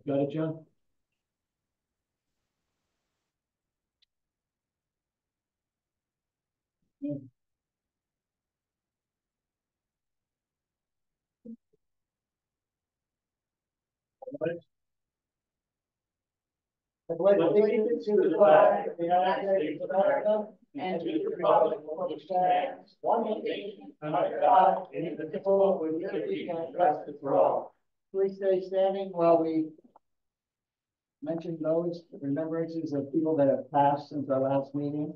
Got it, John? I pledge allegiance to the flag of the United States of America and to the republic for which stands one nation under God, indivisible, with liberty and justice for all. Please stay standing while we mention those remembrances of people that have passed since our last meeting.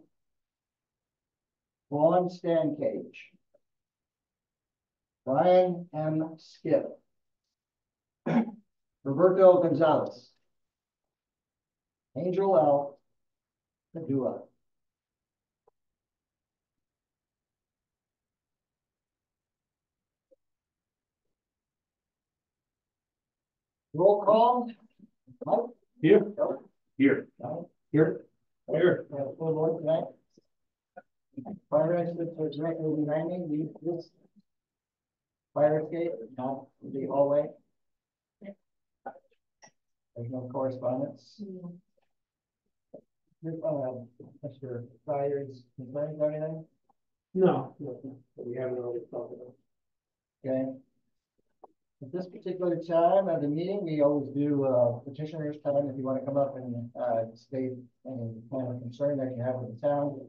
Vaughn Stancage, Brian M. Skip, Roberto Gonzalez, Angel L. Padua. Roll call. Mike? Here. Nope. Here. No. Here. Here. Full board tonight. Fire exit for directly behind me, leave this. Fire escape, no, the hallway. There's no correspondence. Mr. Fryer's concerns or anything? No, we haven't already talked about. Okay. At this particular time of the meeting, we always do petitioner's time. If you want to come up and state any kind of concern that you have with the town,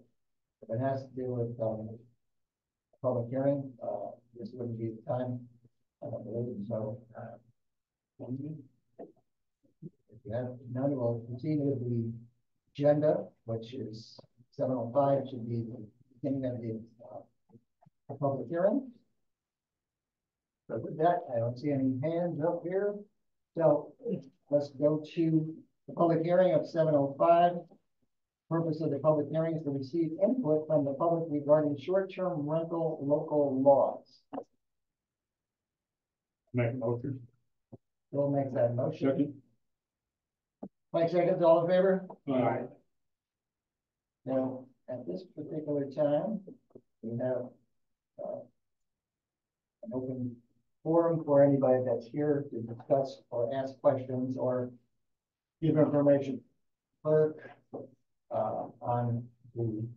if it has to do with public hearing, this wouldn't be the time. I don't believe so. If you have none, we'll continue with the agenda, which is 7:05, should be the beginning of the public hearing. So with that, I don't see any hands up here. So let's go to the public hearing of 7:05. Purpose of the public hearing is to receive input from the public regarding short-term rental local laws. Make a motion. Bill makes that motion. Second. Mike seconds, all in favor? All right. Now, at this particular time, we have an open forum for anybody that's here to discuss or ask questions or give information. Clerk, on the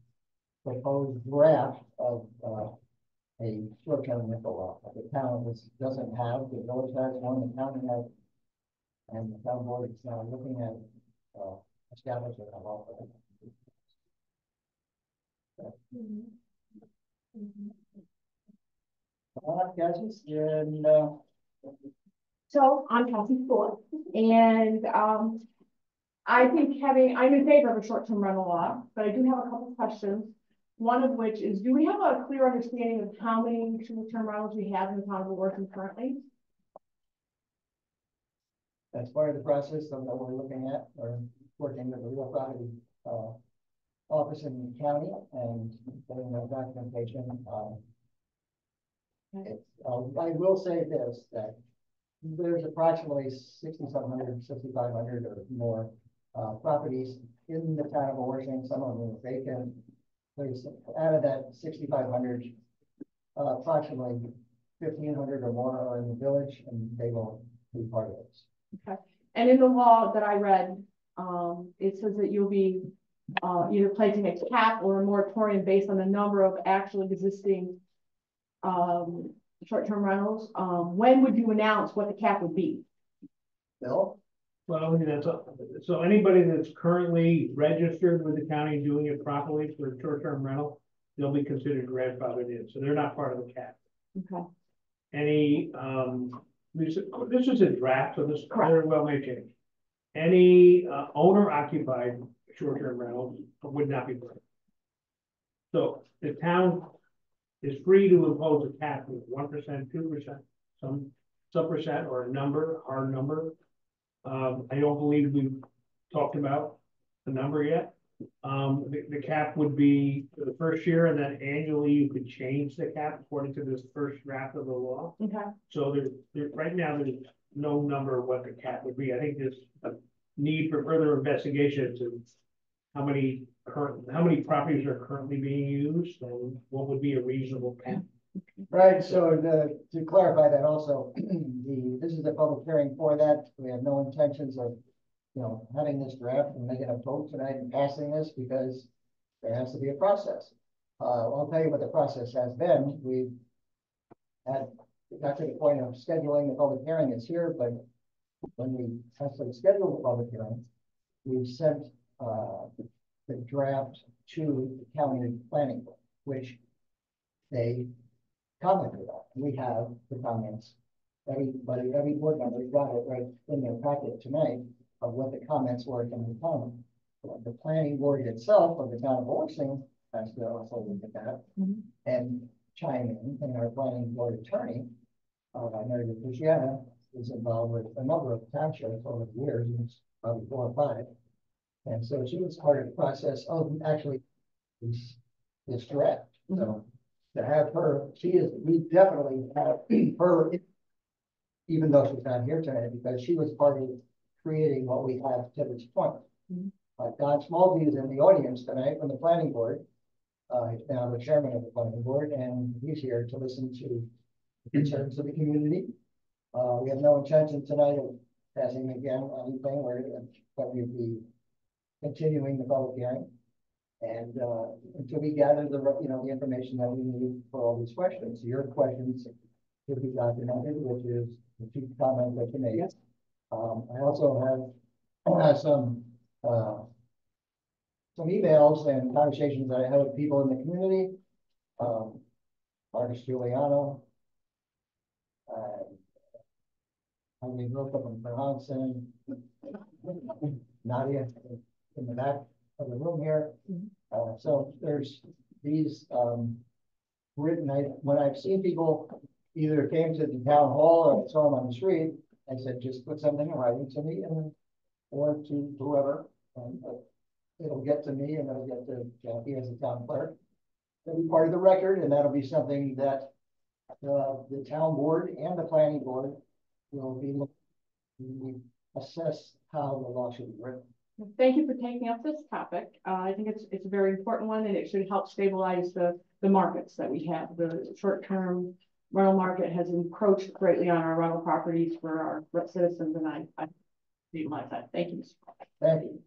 proposed draft of a short-term rental law. The town doesn't have, the village has one, the county has, and the town board is now looking at establishing a law for that. So I'm Kelsey Ford, and I think I'm in favor of a short-term rental law, but I do have a couple questions. One of which is, do we have a clear understanding of how many short-term rentals we have in the town of Worthing currently? That's part of the process that we're looking at. We're working with the real property office in the county and getting the documentation. I will say this, that there's approximately 6,700, 6,500 or more properties in the town of Worthing. Some of them are vacant. There's out of that 6,500, approximately 1,500 or more are in the village, and they won't be part of this. Okay. And in the law that I read, it says that you'll be either placing a cap or a moratorium based on the number of actually existing short-term rentals. When would you announce what the cap would be? Bill? Well, I mean, so anybody that's currently registered with the county doing it properly for a short-term rental, they'll be considered grandfathered in, so they're not part of the cap. Okay. Any, this is a draft, so this very well may change. Any owner-occupied short-term rentals would not be part. So the town is free to impose a cap of 1%, 2%, some percent or a number, hard number. I don't believe we've talked about the number yet. The cap would be for the first year, and then annually you could change the cap according to this first draft of the law. Okay. So right now there's no number of what the cap would be. I think there's a need for further investigation to how many properties are currently being used, and what would be a reasonable count? Right, so to clarify that also, this is a public hearing for that. We have no intentions of, having this draft and making a vote tonight and passing this because there has to be a process. I'll tell you what the process has been. We got to the point of scheduling the public hearing. It's here, but when we actually scheduled the public hearing, we sent the draft to the county planning board, which they commented on. We have the comments. Every board member got it right in their packet tonight of what the comments were from the town. The planning board itself of the town of Orsing has to also look at that and chime in. And our planning board attorney, Mary Luciana, is involved with a number of townships over the years, and it's probably 4 or 5. And so she was part of the process of actually this draft. So to have her, we definitely have her, even though she's not here tonight, because she was part of creating what we have to this point. Don Smallby is in the audience tonight from the planning board. He's now the chairman of the planning board, and he's here to listen to the concerns of the community. We have no intention tonight of passing again anything. We're going to be continuing the public hearing, and until we gather the information that we need for all these questions. Your questions should be documented, which is the 2 comments that you made. Yes. I also have some emails and conversations that I had with people in the community. Marcus Giuliano, I mean, Rosa from Johnson, Nadia in the back of the room here. So there's these written. When I've seen people either came to the town hall or saw them on the street, I said, just put something in writing to me or to whoever, and it'll get to me and it'll get to Jackie as a town clerk. It'll be part of the record, and that'll be something that the town board and the planning board will be looking to assess how the law should be written. Thank you for taking up this topic. I think it's a very important one, and it should help stabilize the markets that we have. The short-term rental market has encroached greatly on our rental properties for our citizens, and I utilize that. Thank you, Mr. Thank you.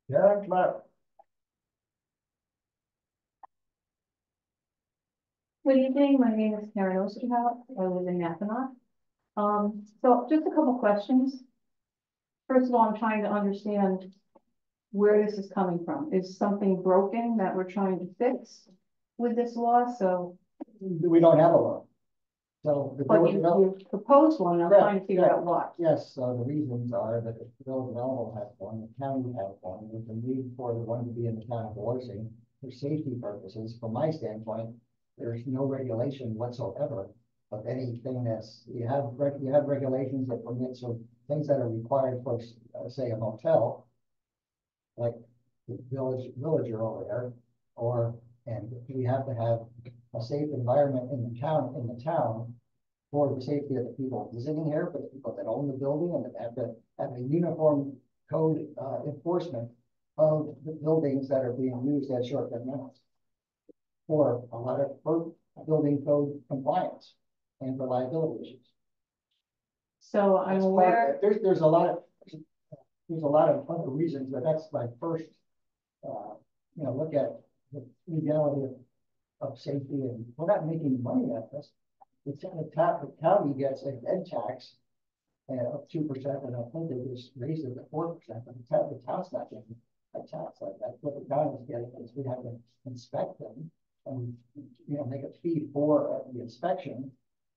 Yeah, come on. Good evening, my name is Karen Osterhout. I live in Mackinac. So just a couple questions. First of all, I'm trying to understand where this is coming from. Is something broken that we're trying to fix with this law? So We don't have a law. So the but you proposed one, I'm trying to figure out what. Yes, so the reasons are that the village of Elmville has one, the county has one, there's a need for the one to be in the town of Orsing for safety purposes. From my standpoint, there's no regulation whatsoever of anything you have regulations that permit so things that are required for say a motel, like the villager over there, and we have to have a safe environment in the town for the safety of the people visiting here, for the people that own the building, and that have to have a uniform code enforcement of the buildings that are being used as short-term rentals for building code compliance and for liability issues. So I'm aware there's a lot of other reasons, but that's my first look at the legality of safety, and we're not making money out of this. It's in the county gets a bed tax of 2%, and I think they just raised it to 4%, but the town's not getting a tax like that. What the town is getting is we have to inspect them and make a fee for the inspection.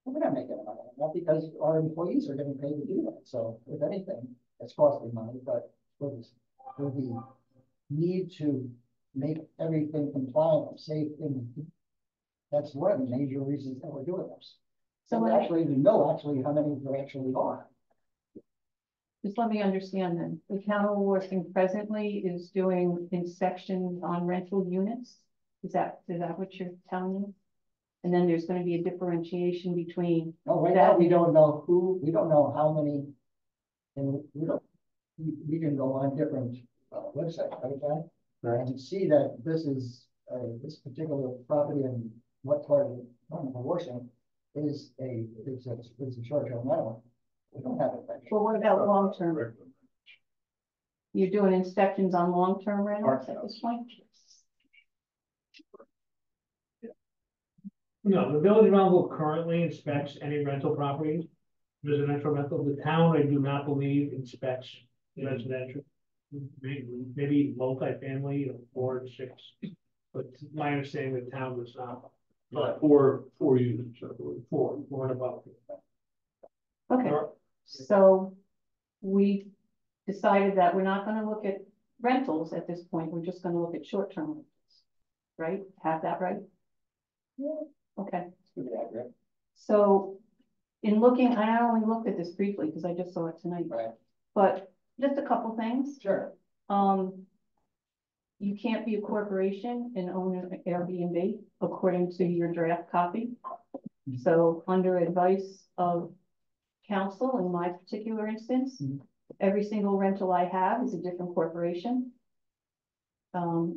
We're not making money on that because our employees are getting paid to do that. So if anything, it's costing money, but for the need to make everything compliant and safe, that's one of the major reasons that we're doing this. So we actually know how many there actually are. Just let me understand then. The town of Orsing presently is doing inspections on rental units. Is that what you're telling me? And then there's gonna be a differentiation between, No, right now, we don't know who, we don't know how many. And we don't, we can go on different websites, right, Brad? And see that this is, this particular property and what part of Washington is a short-term rental. We don't have it. well, what about long-term? You're doing inspections on long-term rentals at this point? No, the village of Elmville currently inspects any rental properties, residential rental. The town, I do not believe, inspects residential. Maybe multifamily or 4 and 6, but my understanding, the town does not. Four units, I believe. Four and above. Okay, so we decided that we're not gonna look at rentals at this point, we're just gonna look at short-term rentals. Right? Have that right? Yeah. Okay, Right. so in looking, I only looked at this briefly because I just saw it tonight, but just a couple things. Sure. You can't be a corporation and own an Airbnb according to your draft copy. So under advice of counsel, in my particular instance, every single rental I have is a different corporation.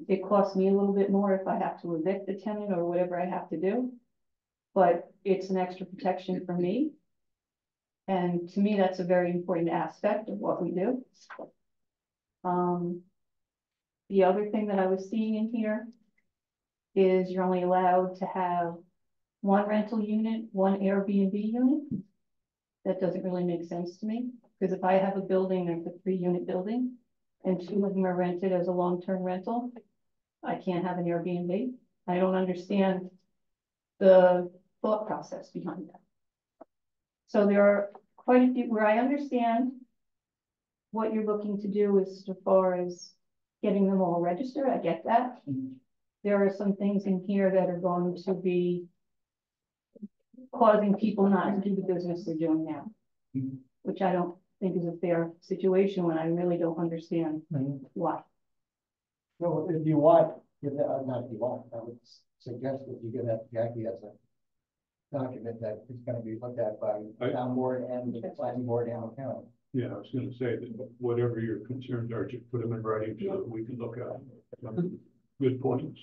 It costs me a little bit more if I have to evict the tenant or whatever I have to do, but it's an extra protection for me. And to me, that's a very important aspect of what we do. The other thing that I was seeing in here is you're only allowed to have one rental unit, one Airbnb unit. That doesn't really make sense to me, because if I have a building, like a 3-unit building, and 2 of them are rented as a long-term rental, I can't have an Airbnb. I don't understand the thought process behind that. So there are quite a few where I understand what you're looking to do as far as getting them all registered. I get that. There are some things in here that are going to be causing people not to do the business they're doing now, which I don't think is a fair situation when I really don't understand why. So if you want, not if you want, I would suggest that you give that to Jackie as a document that is going to be looked at by the town board and the planning board and the county. Yeah, I was gonna say that whatever your concerns are, just put them in writing so that we can look at them. Good points.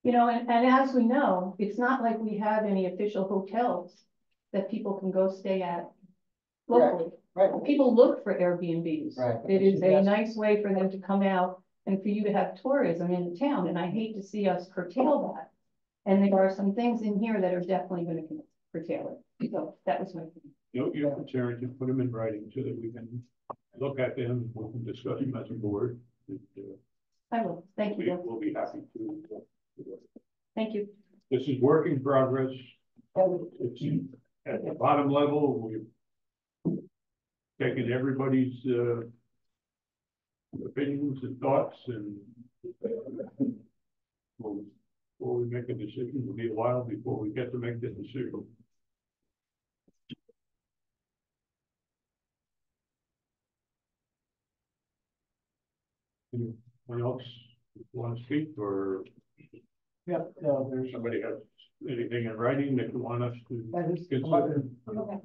You know, and as we know, it's not like we have any official hotels that people can go stay at locally. Right. People look for Airbnbs. Right. It is a Yes. nice way for them to come out and for you to have tourism in the town, and I hate to see us curtail that. And there are some things in here that are definitely gonna curtail it. So that was my thing. Note your concerns and put them in writing so that we can look at them, we can discuss them as a board. I will. Thank you, Bill. We'll be happy to. Thank you. This is work in progress. It's at the bottom level, we've taken everybody's opinions and thoughts, and before we make a decision, it'll be a while before we get to make the decision. Anyone else want to speak, or Yep, no, there's. somebody has anything in writing that you want us to consider? Okay.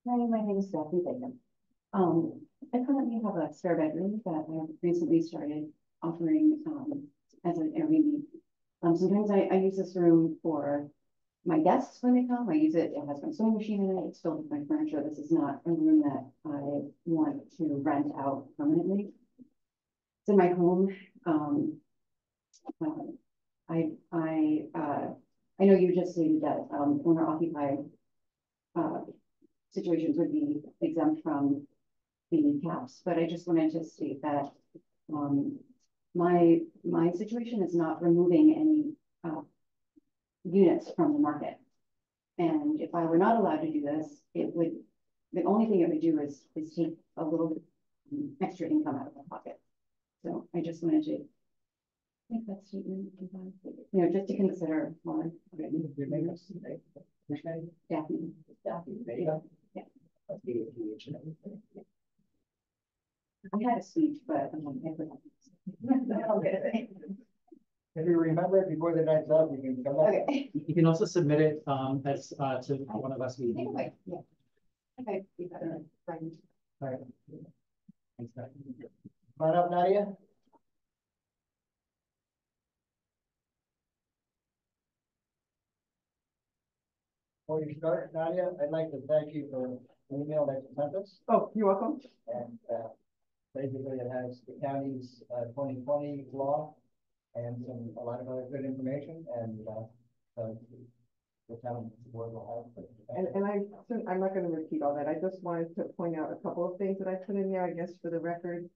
Hi, my name is Stephanie Bacon. I currently have a spare bedroom that I recently started offering as an Airbnb. Sometimes I use this room for my guests when they come. I use it. It has my sewing machine in it. It's filled with my furniture. This is not a room that I want to rent out permanently. It's in my home. I know you just stated that owner occupied situations would be exempt from the caps, but I just wanted to state that my situation is not removing any units from the market. And if I were not allowed to do this, the only thing it would do is take a little bit extra income out of my pocket. So I just wanted to make that statement, just to consider one. Daphne. Yeah. I had a speech, but I forgot. If you remember it before the night's up, you can come back. Okay. You can also submit it, as, to one of us. Anyway, yeah. Okay, be better, right. All right. Thanks, Doc. Come on up, Nadia. Before you start, Nadia, I'd like to thank you for the email that you sent us. Oh, you're welcome. And basically it has the county's 2020 law and a lot of other good information and the town board will have. I'm not gonna repeat all that. I just wanted to point out a couple of things that I put in there, I guess, for the record.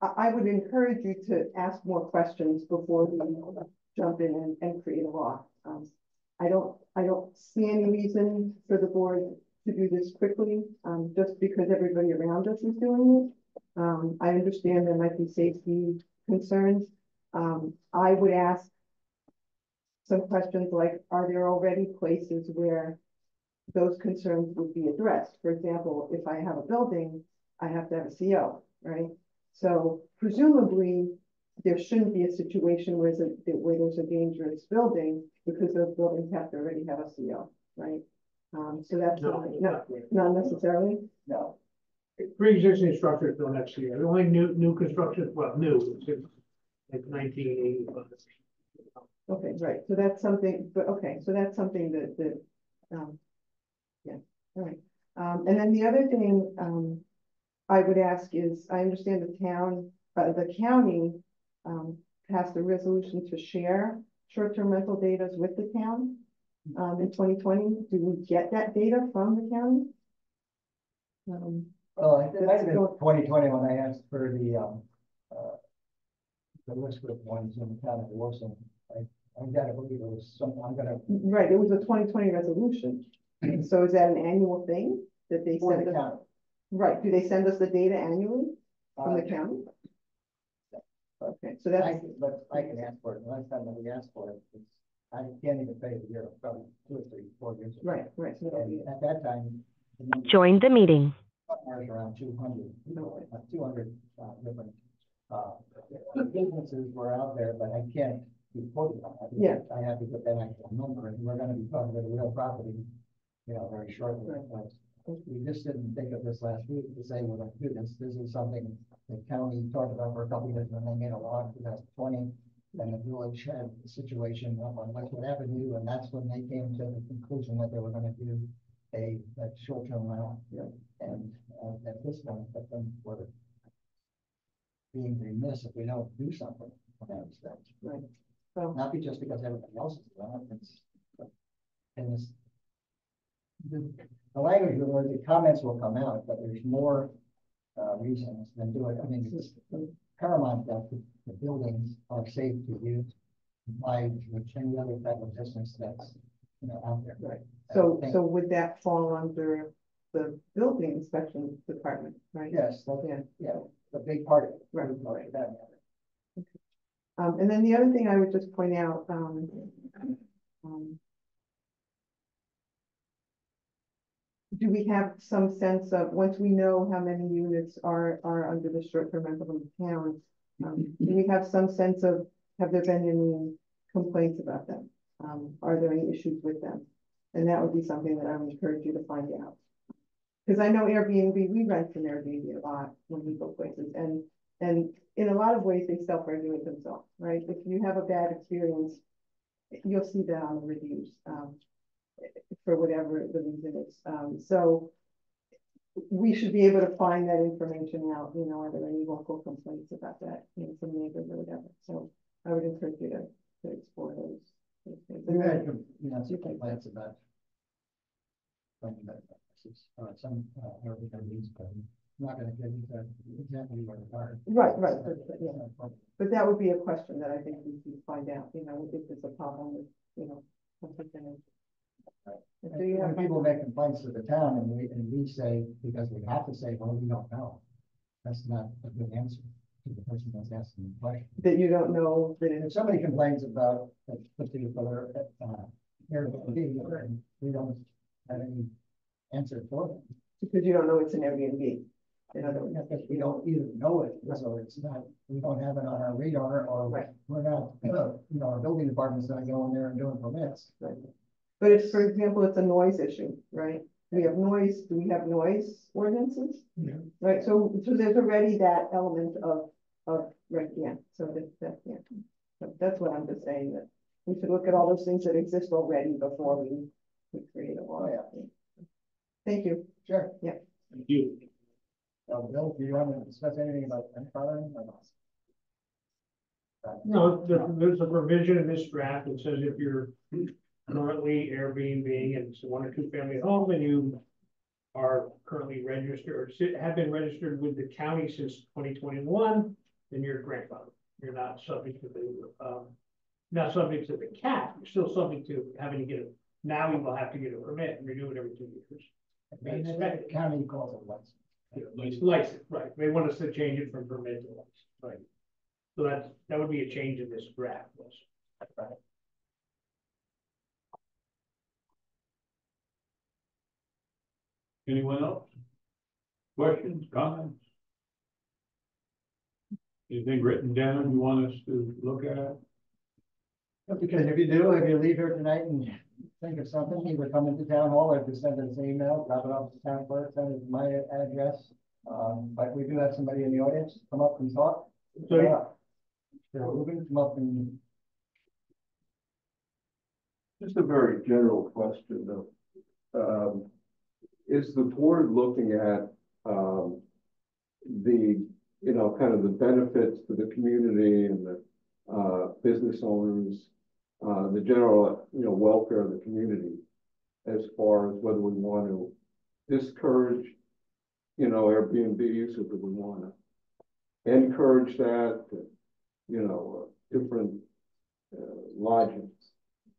I would encourage you to ask more questions before we jump in and create a law. I don't see any reason for the board to do this quickly, just because everybody around us is doing it. I understand there might be safety concerns. I would ask some questions like, are there already places where those concerns would be addressed? For example, if I have a building, I have to have a CO, right? So presumably there shouldn't be a situation where there's a dangerous building because those buildings have to already have a CO, right? So that's not necessarily. No. Pre-existing structures don't have CO. The only new construction, well, new, it's like 1985. Okay, right. So that's something, but okay, so that's something that yeah, all right. And then the other thing I would ask is, I understand the county passed a resolution to share short-term rental data with the town in 2020. Do we get that data from the county? Well, it might have been 2020 when I asked for the list of ones in the town of Warsaw. I'm gonna believe it was some, Right, it was a 2020 resolution. So is that an annual thing that they for send the us? county. Right, do they send us the data annually from the county? Okay, so that's, But I can ask for it. The last time that we asked for it, I can't even pay the year, probably 2 or 3, 4 years ago. right, so that'll be And it. at that time. Joined the meeting. Partners around 200, 200 different businesses were out there, but I can't be quoted on that. Yeah. I have to get that actual number, and we're gonna be talking about real property, very shortly. Right. We just didn't think of this last week to say we're gonna do this. This is something the county talked about for a couple of years when they made a law in 2020. And the village had a situation up on Westwood Avenue, and that's when they came to the conclusion that they were gonna do a short-term rental. Yeah. And at this point, I think we're being remiss if we don't do something about that. Right. So, Not just because everybody else is doing it, and this, the language or the comments will come out, but there's more reasons than do it. I mean, it's paramount that the buildings are safe to use by any other type of business that's out there. right, So so would that fall under the building inspection department, right? yes, that's, Yeah. a big part of it. Right. That. And then the other thing I would just point out, do we have some sense of, once we know how many units are under the short-term rental in the town, do we have some sense of, have there been any complaints about them? Are there any issues with them? And that would be something that I would encourage you to find out. Because I know Airbnb, we rent from Airbnb a lot when we go places, and in a lot of ways, they self-regulate themselves, right? If you have a bad experience, you'll see that on the reviews, for whatever the reason is. So we should be able to find that information out, are there any local complaints about that, from neighbors or whatever? So I would encourage you to explore those things. We've had, some complaints about some Airbnbs, but I'm not gonna get into exactly where they are. Right, but, yeah. But that would be a question that I think we should find out, if there's a problem with, something. And when people make complaints to the town and we say, because we have to say, well, we don't know. That's not a good answer to the person that's asking the question. That you don't know that If somebody complains about a particular Airbnb, and we don't have any answer for them. because you don't know it's an Airbnb. In other words, If we don't either know it, so it's not, we don't have it on our radar, or Right. we're not, our building department's not going there and doing permits. but if, for example, it's a noise issue, right? We have noise, do we have noise ordinances? Yeah. Right, so there's already that element right, yeah, so yeah. So that's what I'm just saying, that we should look at all those things that exist already before we create a law. Oh, yeah. Thank you. Sure. Thank you. Bill, do you want to discuss anything about grandfathering or not? No, there's a provision in this draft that says if you're currently Airbnb and it's a 1 or 2 family home and you are currently registered or have been registered with the county since 2021, then you're grandfathered. You're not subject to the cap. You're still subject to having to get it. Now you will have to get a permit and renew it every 2 years. And then the county calls it license. License, right. They want us to change it from permit to license, right? So that would be a change in this draft. Right. Anyone else? Questions, comments? Anything written down you want us to look at? Because if you leave here tonight and think of something, either come into town hall or just send us an email, drop it off to town clerk, send it to my address. But we do have somebody in the audience, come up and talk. So Ruben, come up and. Just a very general question though. Is the board looking at, kind of the benefits to the community and the business owners, the general, welfare of the community as far as whether we want to discourage, Airbnbs, or do we want to encourage that, different lodgings,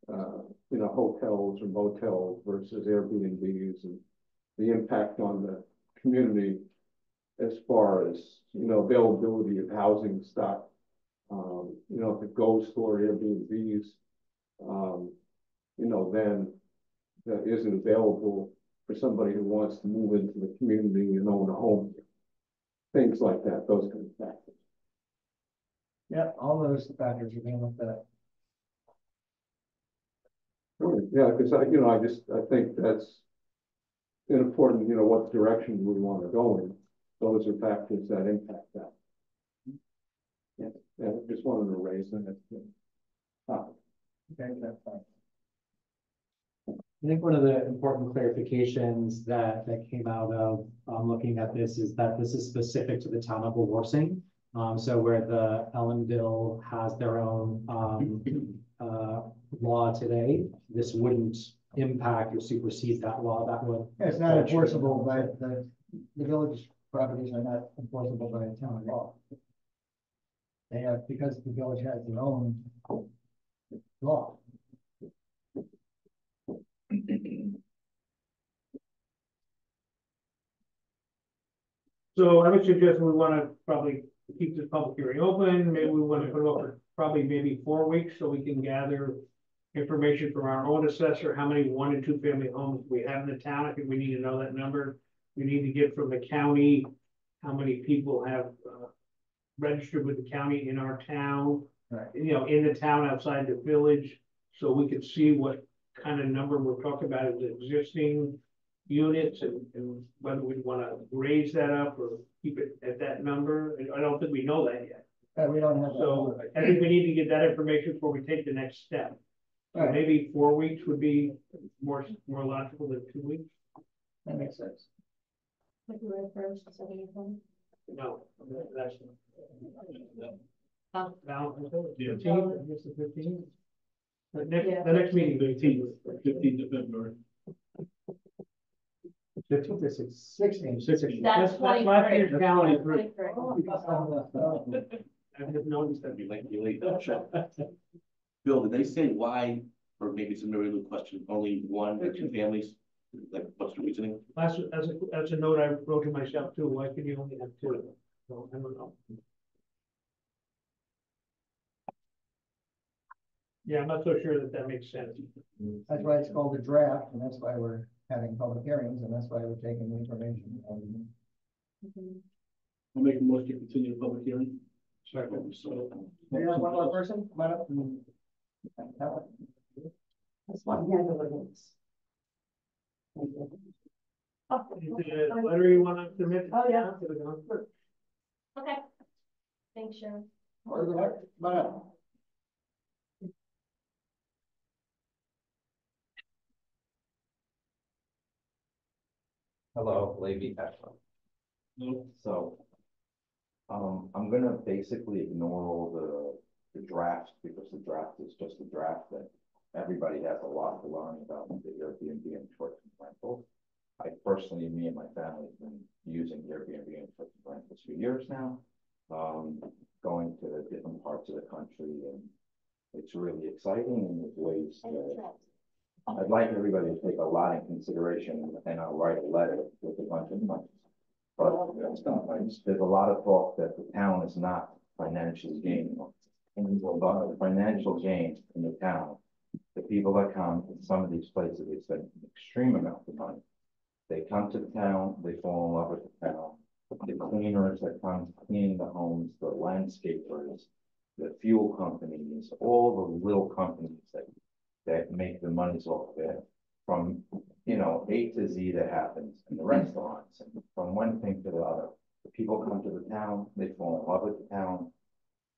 hotels or motels versus Airbnbs, and the impact on the community as far as, availability of housing stock. If it goes for Airbnbs, then that isn't available for somebody who wants to move into the community and own a home. Things like that, those kind of factors. Yeah, all those factors are being looked at. Yeah, because I think that's important, what direction we want to go in. Those are factors that impact that. Yeah, just wanted to raise that. Okay, that's fine. I think one of the important clarifications that came out of looking at this is that this is specific to the town of Warsing. So where the Ellendale has their own law today, this wouldn't impact or supersede that law. That would. It's not enforceable by the village properties are not enforceable by the town law. They have, because the village has their own law. So I would suggest we want to probably keep this public hearing open. Maybe we want to put it over probably maybe 4 weeks so we can gather information from our own assessor, how many 1 and 2 family homes we have in the town. I think we need to know that number. We need to get from the county how many people have registered with the county in our town, Right. In the town outside the village, so we could see what kind of number we're talking about as existing units and whether we want to raise that up or keep it at that number. I don't think we know that yet. We don't have. So I think we need to get that information before we take the next step. So Right. maybe 4 weeks would be more logical than 2 weeks. That makes sense. February 1st, 7 No, that's. Oh. Now, Yeah. 15th, I guess the 15th. The Yeah. next meeting, 15th of February. 15th or 16th. 16. That's last year's 23. calendar. Oh, I just noticed that. You late, Bill, did they say why, or maybe it's a very little question, only 1 or 2 families? Like, what's the reasoning? As a note I wrote to myself too, why could you only have 2? So I don't know. Yeah, I'm not so sure that makes sense. That's why it's called a draft, and that's why we're having public hearings, and that's why we're taking the information. I'll make a motion to continue the public hearing. Second. So, We have one more person, come on up. That's one handle of this. Is it a letter you wanna submit? Oh, yeah. To the council? Okay. Thanks, Sharon. Or the what? Come on up. Hello, Levy Petrol. no, So, I'm gonna basically ignore all the draft, because the draft is just a draft that everybody has a lot to learn about the Airbnb and short-term rental. I personally, me and my family have been using Airbnb and short-term rentals for years now. Going to different parts of the country, and it's really exciting, and there's ways to. I'd like everybody to take a lot in consideration, and I'll write a letter with a bunch of numbers. But there's a lot of talk that the town is not financially gaining. And there's a lot of financial gain in the town. The people that come to some of these places, they spend an extreme amount of money. They come to the town, they fall in love with the town. The cleaners that come clean the homes, the landscapers, the fuel companies, all the little companies that make the monies off of it, from, you know, A to Z that happens in the restaurants, and from one thing to the other. The people come to the town, they fall in love with the town,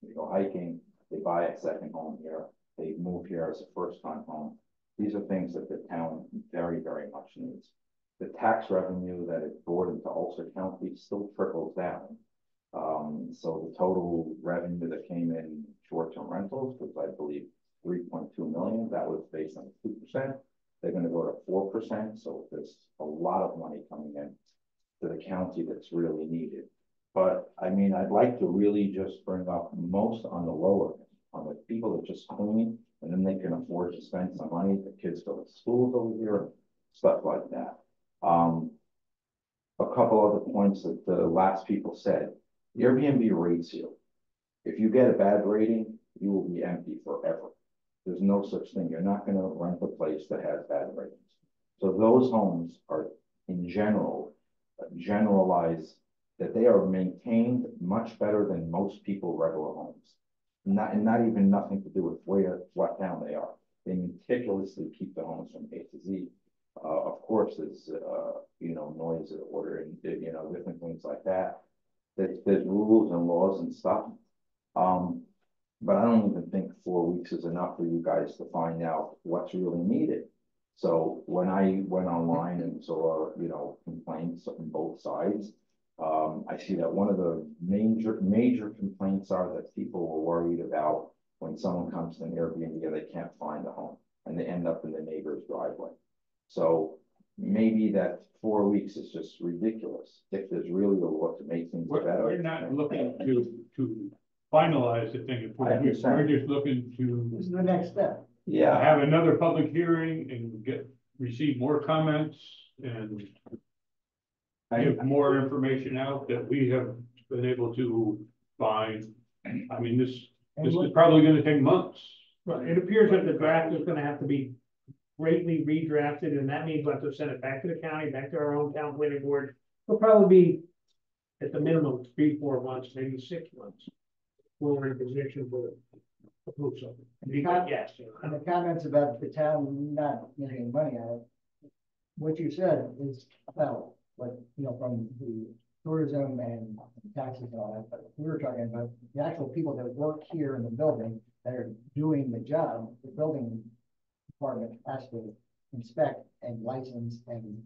they go hiking, they buy a second home here, they move here as a first-time home. These are things that the town very, very much needs. The tax revenue that is brought into Ulster County still trickles down. So the total revenue that came in short-term rentals was, I believe, 3.2 million. That was based on 2%. They're going to go to 4%. So there's a lot of money coming in to the county that's really needed. But I mean, I'd like to really just bring up most on the lower, on the people that just clean, and then they can afford to spend some money. The kids go to schools over here, stuff like that. A couple other points that the last people said. Airbnb rates you. If you get a bad rating, you will be empty forever. There's no such thing. You're not going to rent a place that has bad ratings. So those homes are, in general, generalized that they are maintained much better than most people regular homes. And not even nothing to do with what town they are. They meticulously keep the homes from A to Z. Of course, there's you know, noise order and, you know, different things like that. There's rules and laws and stuff. But I don't even think 4 weeks is enough for you guys to find out what's really needed. So when I went online and saw, you know, complaints on both sides, I see that one of the major complaints are that people were worried about when someone comes to an Airbnb and they can't find a home and they end up in the neighbor's driveway. So maybe that 4 weeks is just ridiculous. If there's really a law to make things better. We're not looking to finalize the thing. We're just looking to This is the next step. Yeah. have another public hearing and receive more comments and give more information out that we have been able to find. I mean, this is probably gonna take months. Right, it appears that the draft is gonna have to be greatly redrafted, and that means we'll have to send it back to the county, back to our own town planning board. It'll probably be at the minimum 3-4 months, maybe 6 months. We're in a position to approve something. Yes. And the comments about the town not making money on it. What you said is about, like, you know, from the tourism and taxes and all that, but we were talking about the actual people that work here in the building that are doing the job. The building department has to inspect and license and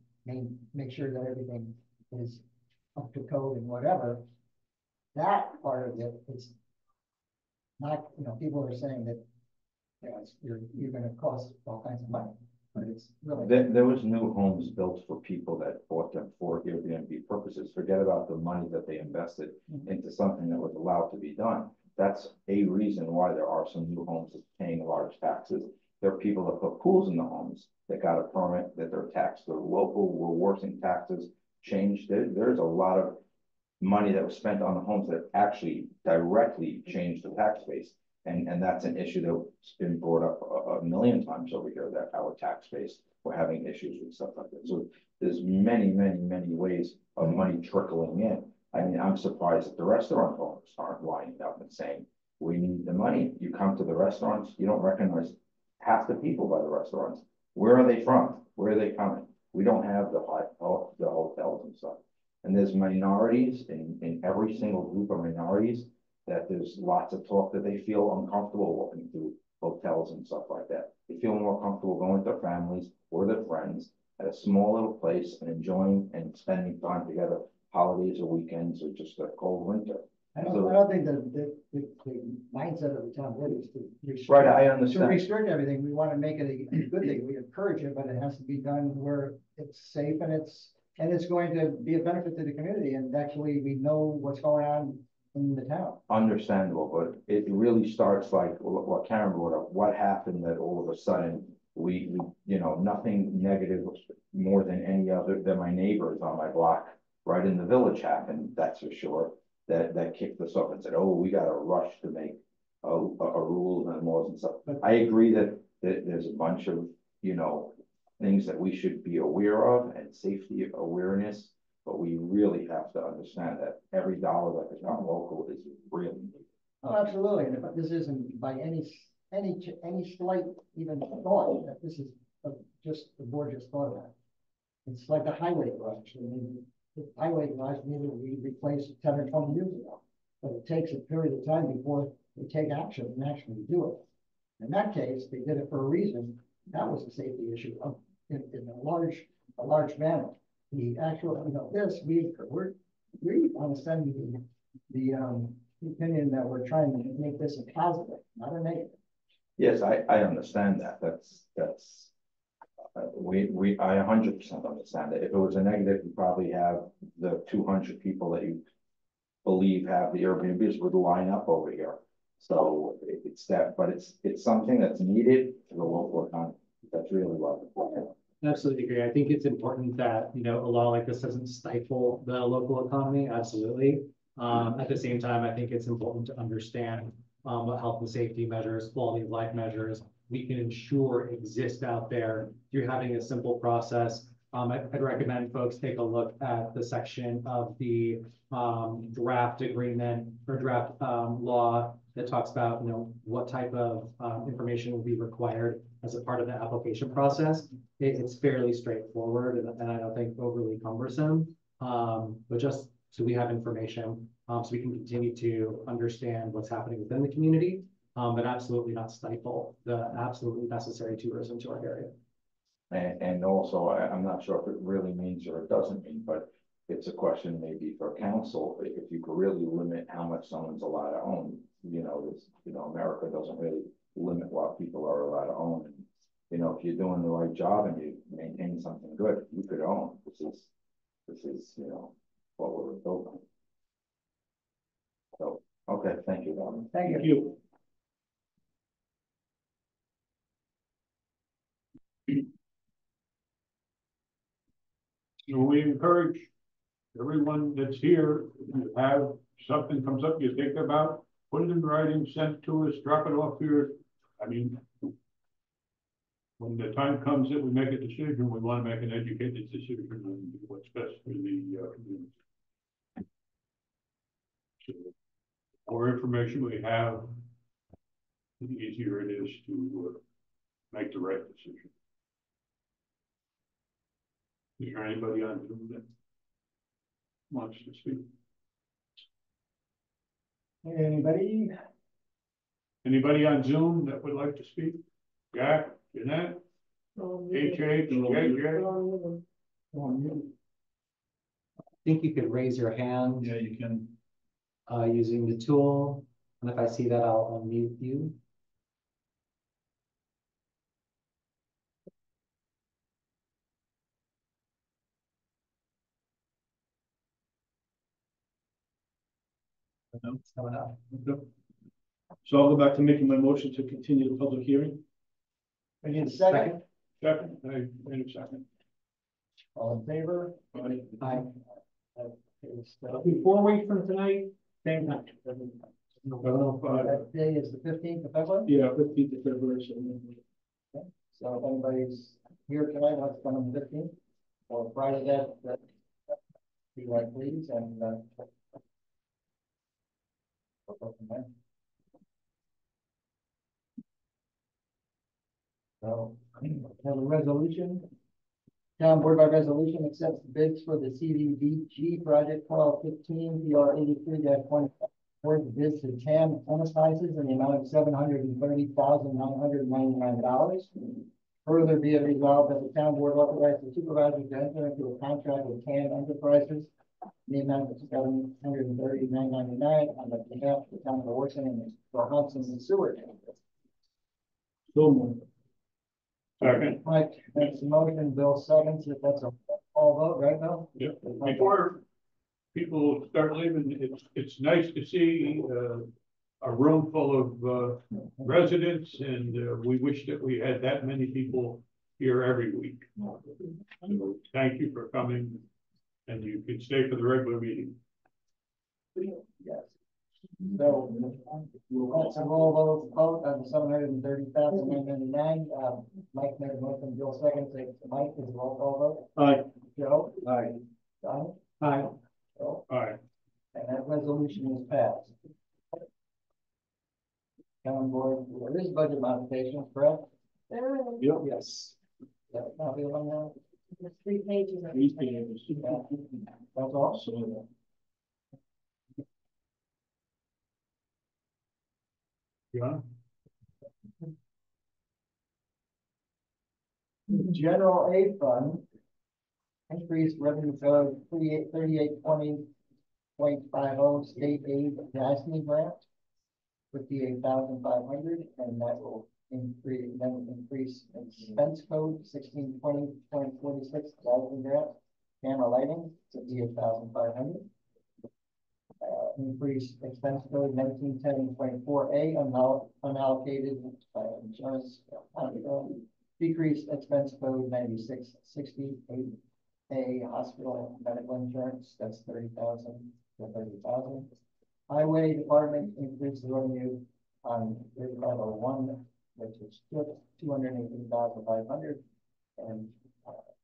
make sure that everything is up to code and whatever. That part of it is not, you know, people are saying that, you know, you're gonna cost all kinds of money, but it's really. There was new homes built for people that bought them for Airbnb purposes. Forget about the money that they invested into something that was allowed to be done. That's a reason why there are some new homes that's paying large taxes. There are people that put pools in the homes that got a permit that they're taxed. The local reworking taxes changed. There's a lot of money that was spent on the homes that actually directly changed the tax base. And that's an issue that's been brought up a million times over here, that our tax base, we're having issues with stuff like that. So there's many ways of money trickling in. I mean, I'm surprised that the restaurant owners aren't lining up and saying, we need the money. You come to the restaurants, you don't recognize half the people by the restaurants. Where are they from? Where are they coming? We don't have the hotels and stuff. And there's minorities in every single group of minorities that there's lots of talk that they feel uncomfortable walking through hotels and stuff like that. They feel more comfortable going with their families or their friends at a small little place and enjoying and spending time together, holidays or weekends or just a cold winter. I don't think the mindset of the town board is to restrict. Right, I To understand. restrict everything, we want to make it a good thing, we encourage it, but it has to be done where it's safe and it's going to be a benefit to the community, and actually we know what's going on in the town. Understandable, but it really starts like what Karen brought up. What happened that all of a sudden we nothing negative more than any other than my neighbors on my block right in the village happened. That's for sure. That kicked us off and said, oh, we got to rush to make a rules and laws and stuff. But I agree that there's a bunch of things that we should be aware of and safety awareness. But we really have to understand that every dollar that is not local is really needed. Oh, absolutely, but this isn't by any slight even thought that this is just the board just thought about. It's like the highway garage. I mean, the highway garage needed to be replaced 10 or 20 years ago, but it takes a period of time before they take action and actually do it. In that case, they did it for a reason. That was a safety issue in a large manner. The actual, we understand the opinion that we're trying to make this a positive, not a negative. Yes, I understand that. That's I 100% understand that. If it was a negative, you probably have the 200 people that you believe have the Airbnbs would line up over here. So it's that, but it's something that's needed for the local economy. That's really what. Absolutely agree. I think it's important that, a law like this doesn't stifle the local economy. Absolutely. At the same time, I think it's important to understand what health and safety measures, quality of life measures we can ensure exist out there through having a simple process. I'd recommend folks take a look at the section of the draft agreement or draft law that talks about, what type of information will be required as a part of the application process. It's fairly straightforward and I don't think overly cumbersome, but just so we have information, so we can continue to understand what's happening within the community, but absolutely not stifle the absolutely necessary tourism to our area. And also, I'm not sure if it really means or it doesn't mean, but it's a question maybe for council, if you could really limit how much someone's allowed to own. America doesn't really limit what people are allowed to own. And, if you're doing the right job and you maintain something good, you could own. This is what we're building. So, okay, thank you, Robin. Thank you. So we encourage everyone that's here, if you have something comes up you think about, put it in writing, send it to us, drop it off here. I mean, when the time comes that we make a decision, we want to make an educated decision on what's best for the community. So, the more information we have, the easier it is to make the right decision. Is there anybody on Zoom that wants to speak? Anybody? Anybody on Zoom that would like to speak? Jack, Jeanette, HH, JJ? I think you could raise your hand. Yeah, you can. Using the tool, and if I see that, I'll unmute you. It's coming up. Okay. So I'll go back to making my motion to continue the public hearing. I need a second. Second, I need a second. All in favor? Aye. Before we from tonight, same night. That day is the 15th of February. Yeah, 15th of February. So if anybody's here tonight, let's come on the 15th or Friday that be like please and we'll go from there. So have a resolution. Town board by resolution accepts bids for the CDBG project 1215 PR 83-20. Award the bids to TAM Enterprises in the amount of $730,999. Further be it resolved that the town board authorizes the supervisor to enter into a contract with TAM Enterprises in the amount of $730,999 on the behalf of the town of Orson and for Hudson and Sewer. So moved. Second. Mike makes the motion, Bill seconds, if that's a all vote, right, Bill? Yep. Before people start leaving, it's nice to see a room full of residents, and we wish that we had that many people here every week. So thank you for coming, and you can stay for the regular meeting. Yes. So let's roll vote on the $730,999. Mike made a motion, Bill seconds. Mike, is a roll call vote. Aye. Joe? Aye. John? Aye. Bill? Aye. And that resolution is passed. Town board, there is budget modifications, correct? Yep. Yes. Yeah, copy of them now? There's 3 pages. of- These pages. Yeah. That's all. So, yeah. General aid fund. Increased revenue code 3820.50 state aid GASME grant. 58,500, and that will increase expense code 1620.46 GASME grant. Camera lighting 58,500. Increase expense code 1910.4A unallocated insurance. Decrease expense code 9668A hospital medical insurance, that's 30,000 to 30,000. Highway department increased the revenue on 3501, which is 218,500, and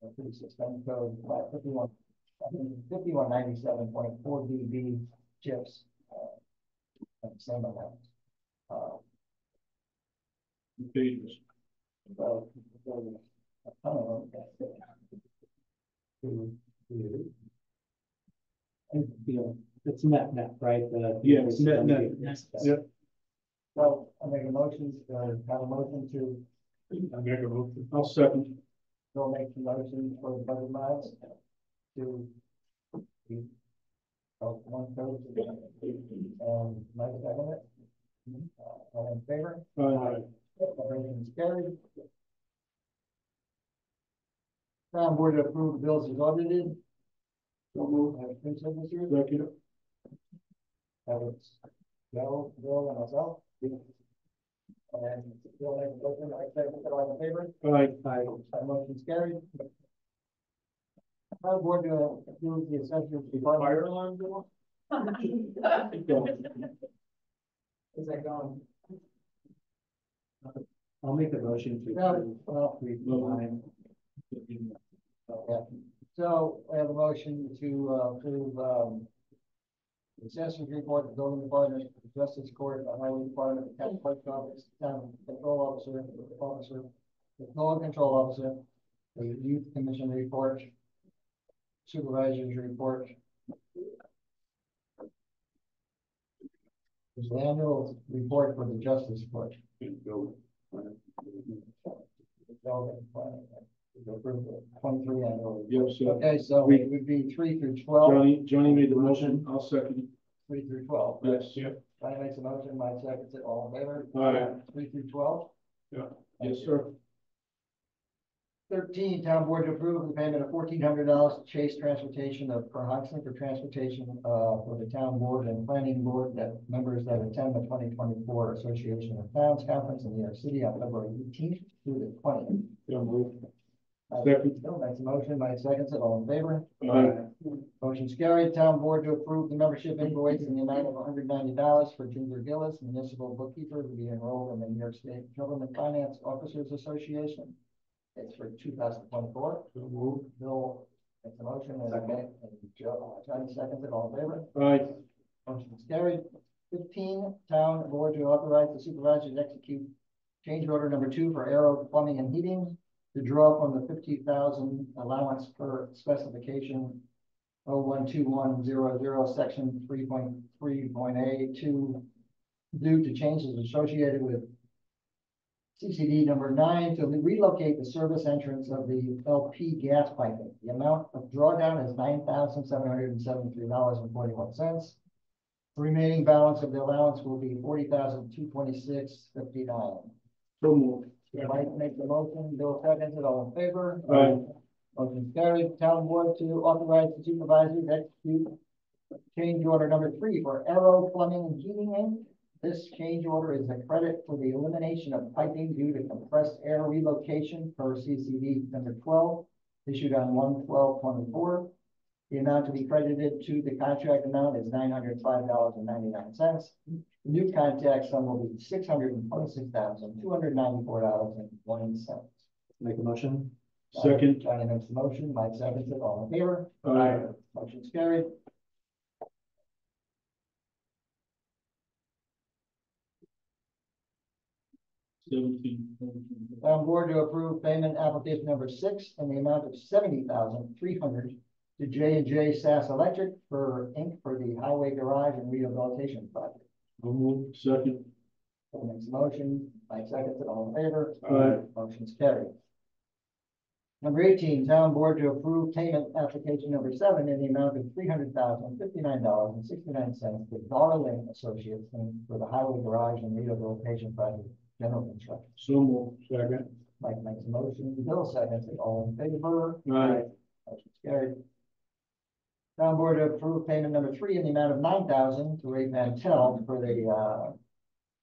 increase expense code 5197.4 dB chips, at the same amount. Pages. So, I don't know. It's net, right? Yeah, it's net. Yep. So I make a motion, have a motion to, I make a motion. I'll second. go make the motion for the budget mods to. One code to Mike second it. All in favor? Aye. Everything is carried. Town board to approve the bills as audited. So move. Have three signatures. Second. That was Joe, Bill, and myself. And Bill made the motion, I second it, all in favor? Aye. That motion's carried. Town board to approve the assessors department. Fire alarm go off? Is that going? I'll make a motion to. No, well, yeah. So I have a motion to approve the assessor's report, the building department, the justice court, the highway department, the county clerk's office, town control officer, the code control officer, the youth commission report, supervisor's report. The annual report for the justice court. Approve the 23 annual. Yes, sir. Okay, so it would be 3 through 12. Johnny made the motion. I'll second. 3 through 12. Yes, yep. Johnny makes a motion, Mike seconds it, all in favor? Aye. 3 through 12. Yeah. Yes, sir. 13, town board to approve the payment of $1,400 to Chase Transportation of Hudson for transportation for the town board and planning board that members that attend the 2024 Association of Towns Conference in New York City on February 18th through the 20th. Yeah, move. Second. Bill makes a motion, Mike seconds it, all in favor? Aye. Motion's carried. Town board to approve the membership invoice in the amount of $190 for Ginger Gillis, municipal bookkeeper, to be enrolled in the New York State Government Finance Officers Association. It's for 2024. So moved. Bill makes a motion, and Johnny seconds it, all in favor? Aye. Motion is carried. 15, town board to authorize the supervisor to execute change order number 2 for Aero Plumbing and Heating to draw from the 50,000 allowance per specification 012100 section 3.3.A to due to changes associated with CCD number 9 to relocate the service entrance of the LP gas piping. The amount of drawdown is $9,773.41. The remaining balance of the allowance will be $40,226.59. So moved. Mike makes the motion, Bill seconds it, all in favor? Aye. Motion carried. Town board to authorize the supervisor to execute change order number 3 for Aero Plumbing and Heating Inc. This change order is a credit for the elimination of piping due to compressed air relocation per CCD number 12, issued on 1/12/24. The amount to be credited to the contract amount is $905.99. The new contract sum will be $626,294.01. Make a motion. Second. Johnny makes the motion, Mike seconds it, all in favor? Aye. Motion's carried. Town board to approve payment application number 6 in the amount of $70,300 to J&J SAS Electric for Inc. for the highway garage and rehabilitation project. So moved. Second. Bill makes a motion, Mike seconds it, all in favor? Aye. Motion's carried. Number 18, town board to approve payment application number 7 in the amount of $300,059.69 to Darling Associates Inc. for the highway garage and rehabilitation project, general construction. So moved. Second. Mike makes a motion, Bill seconds it, all in favor? Aye. Motion's carried. Town board to approve payment number 3 in the amount of $9,000 to Ray Mantel for the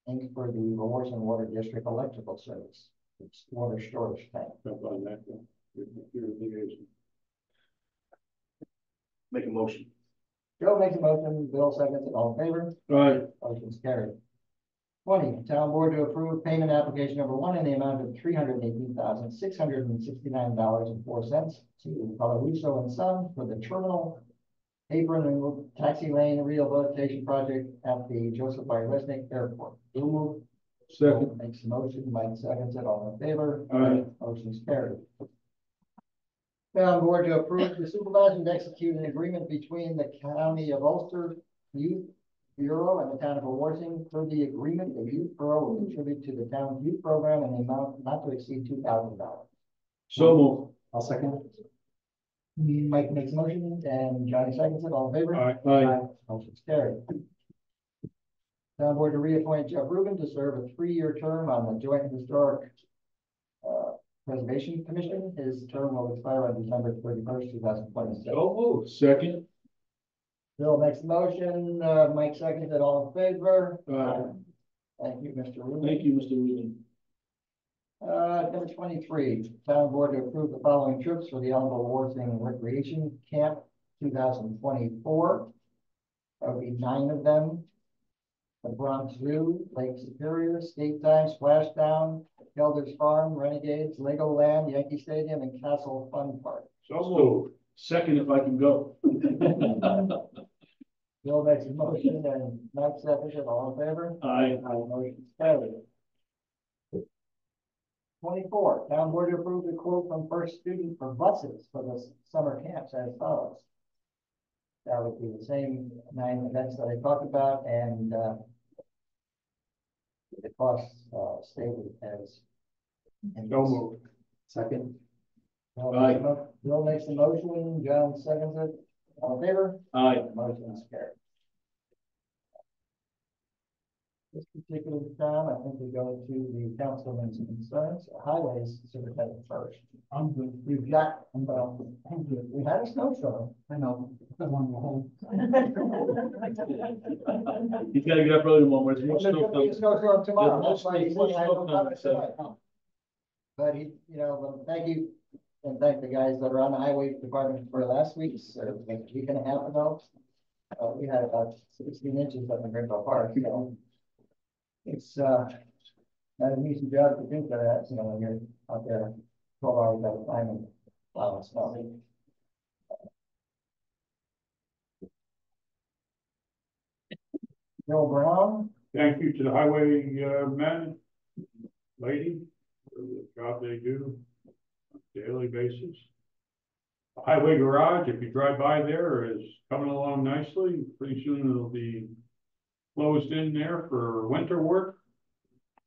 Inc. for the Warson Water District electrical service. It's water storage tank. Up on that one. Your liaison. Make a motion. Joe makes a motion, Bill seconds it, all in favor? Aye. Motion's carried. 20, town board to approve payment application number 1 in the amount of $318,669.04 to Colarusso and Son for the terminal apron and taxi lane rehabilitation project at the Joseph I. Resnick Airport. So moved. Second. Makes the motion, Mike seconds it, all in favor? Aye. Motion's carried. Town board to approve the supervisor to execute an agreement between the County of Ulster Youth Bureau and the Town of Warsing. Per the agreement, the Youth Bureau will contribute to the town's youth program in the amount not to exceed $2,000. So moved. I'll second. Mike makes a motion and Johnny seconds it, all in favor? Aye. Aye. Motion's carried. Town board to reappoint Jeff Rubin to serve a 3-year term on the Joint Historic Preservation Commission. His term will expire on December 31st, 2026. So moved. Second. Bill makes the motion, Mike seconds it, all in favor? Aye. Thank you, Mr. Rubin. Thank you, Mr. Rubin. Number 23, town board to approve the following trips for the Ellenville Warsing Recreation Camp 2024. That would be 9 of them. The Bronx Zoo, Lake Superior, Skate Time, Splashdown, Gelder's Farm, Renegades, Legoland, Yankee Stadium, and Castle Fun Park. So moved. Second, if I can go. Bill makes a motion and Mike seconds it, all in favor? Aye. Motion's carried. 24, town board to approve the quote from First Student for buses for the summer camps as follows. That would be the same 9 events that I talked about, and the costs stated as. So moved. Second. Bill makes the motion, John seconds it, all in favor? Aye. Motion is carried. This particular time, I think we go to the councilman's concerns, highways superintendent first. I'm good. We've got, we had a snowstorm. I know. I want to go home. He's gotta get up early tomorrow. There's no There's snow gonna be a coming. snowstorm tomorrow, There's that's why he no said I have no snow coming, comments so- tonight. But he, thank you, and thank the guys that are on the highway department for last week's, like a week and a half ago. We had about 16 inches up in Rainbow Park, so it's, not an easy job to do for that, you know, when you're out there 12 hours at a time and plowing snow. Bill Brown, Thank you to the highway, men, lady, for the job they do on a daily basis. The highway garage, if you drive by there, is coming along nicely. Pretty soon it'll be closed in there for winter work.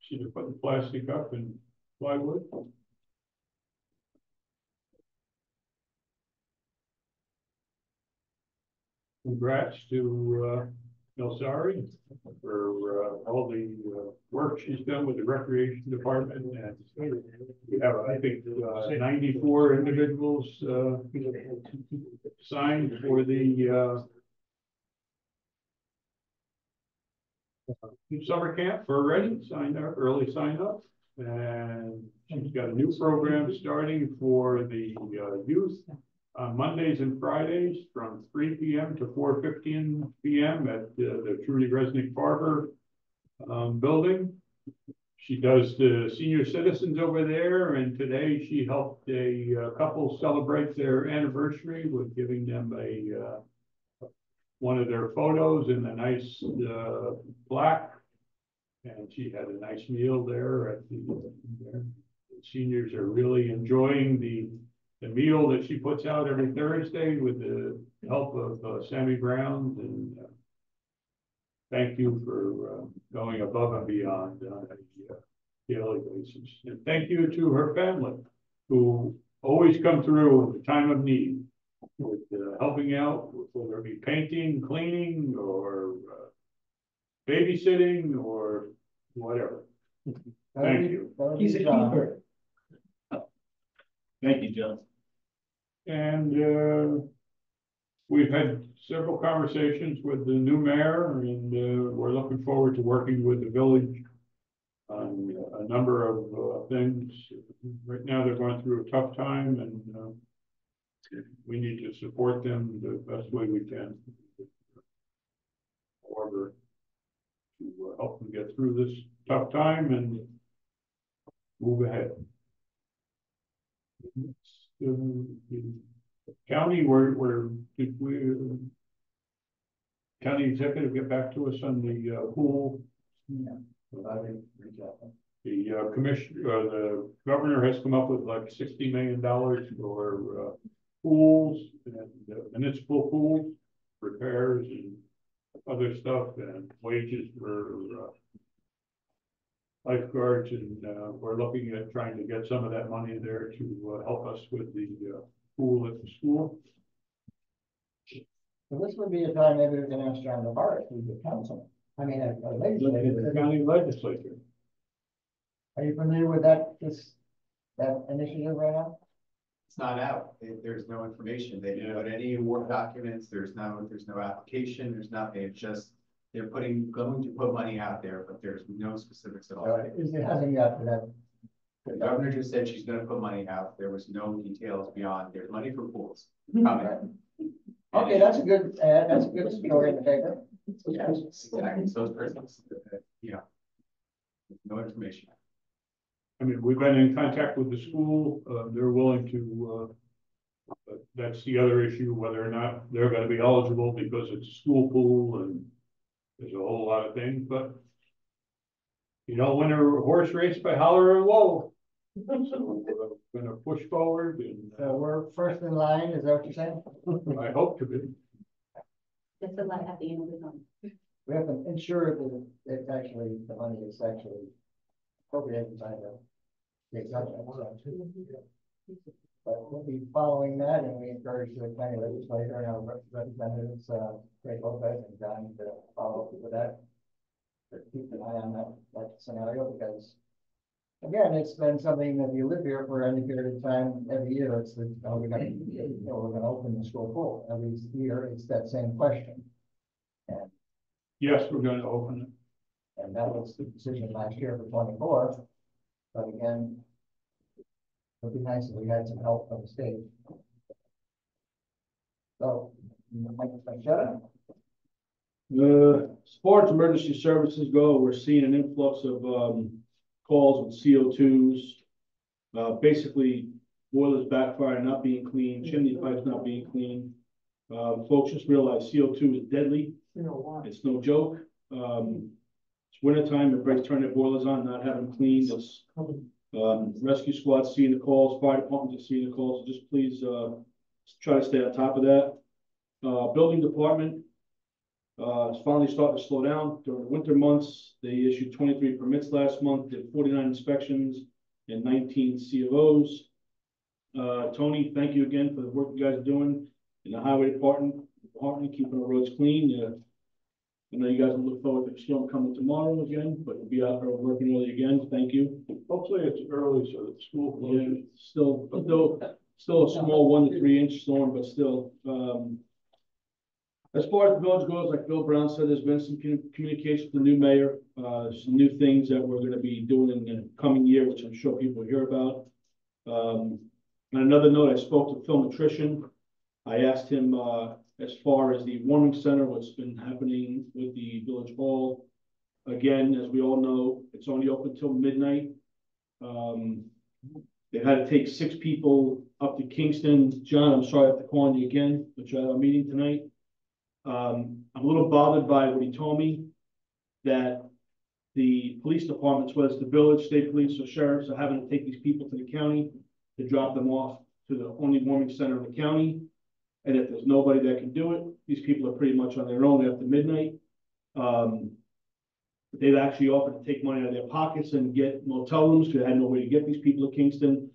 She's putting plastic up and plywood. Congrats to Nelsari for all the work she's done with the recreation department, and we have, I think, 94 individuals signed for the summer camp already, signed up, early sign up, and she's got a new program starting for the youth on Mondays and Fridays from 3 p.m. to 4:15 p.m. at the Trudy Resnick Barber building. She does the senior citizens over there, and today she helped a couple celebrate their anniversary with giving them a one of their photos in a nice plaque, and she had a nice meal there at the seniors are really enjoying the meal that she puts out every Thursday with the help of Sammy Brown, and thank you for going above and beyond on a daily basis. And thank you to her family, who always come through at the time of need with helping out, whether it be painting, cleaning, or babysitting, or whatever. Thank you. He's a keeper. Thank you, John. And we've had several conversations with the new mayor, and we're looking forward to working with the village on a number of things. Right now, they're going through a tough time, and we need to support them the best way we can. However, to help them get through this tough time and move ahead. County, did we, county executive get back to us on the pool? Yeah. I didn't reach out. The the governor has come up with like $60 million for pools and municipal pools, repairs and other stuff, and wages for lifeguards, and we're looking at trying to get some of that money there to help us with the pool at the school. So this would be a time maybe we can ask John LaBarre, who's the council. I mean, a legislator. The county legislature. Are you familiar with that initiative right now? It's not out. There's no information. They didn't put any award documents. There's no application. There's nothing. It's just they're going to put money out there, but there's no specifics at all. It hasn't got to that. The governor just said she's going to put money out. There was no details beyond. There's money for pools coming. Okay, that's a good story in the paper. Yeah, exactly. So it's persons, no information. I mean, we've been in contact with the school. They're willing to, but that's the other issue, whether or not they're going to be eligible because it's a school pool and there's a whole lot of things, but you don't win a horse race by hollering whoa. So we're going to push forward, and So we're first in line, is that what you're saying? I hope to be. Just a lot at the end of the month. We have to ensure that it's actually, the money is actually appropriated by the government. But we'll be following that, and we encourage the county legislator and our representatives, Craig Lopez and John, to follow up with that. To keep an eye on that scenario, because again, it's been something that you live here for any period of time. Every year, it's we're going to open the school pool. Every year, it's that same question. And Yes, we're going to open it. that was the decision last year for 24. But again, It'd be nice if we had some help from the state. So, Mike, shut up. As far as emergency services go, we're seeing an influx of, calls with CO2s. Basically, boilers backfire, not being clean, chimney pipes not being clean. Folks just realize CO2 is deadly. It's no joke. It's wintertime, everybody's turning their boilers on, not having them cleaned. It's, rescue squads seeing the calls, fire departments are seeing the calls. So just please, try to stay on top of that. Building department, it's finally starting to slow down during the winter months. They issued 23 permits last month, did 49 inspections and 19 C of Os. Tony, thank you again for the work you guys are doing in the highway department, keeping the roads clean. I know you guys will look forward to the storm coming tomorrow again, but we'll be out there working early again. Thank you. Hopefully it's early so that school Yeah, closes. still a small 1 to 3 inch storm, but still. As far as the village goes, like Bill Brown said, there's been some communication with the new mayor, some new things that we're going to be doing in the coming year, which I'm sure people will hear about. On another note, I spoke to Phil Nutrition. I asked him, as far as the warming center, what's been happening with the village hall. Again, as we all know, it's only open till midnight. They've had to take 6 people up to Kingston. John, I'm sorry I have to call on you again, but you're at our meeting tonight. I'm a little bothered by what he told me, that the police departments, whether it's the village, state police, or sheriffs, are having to take these people to the county to drop them off to the only warming center in the county. And if there's nobody that can do it, these people are pretty much on their own after midnight. They've actually offered to take money out of their pockets and get motel rooms because they had no way to get these people to Kingston.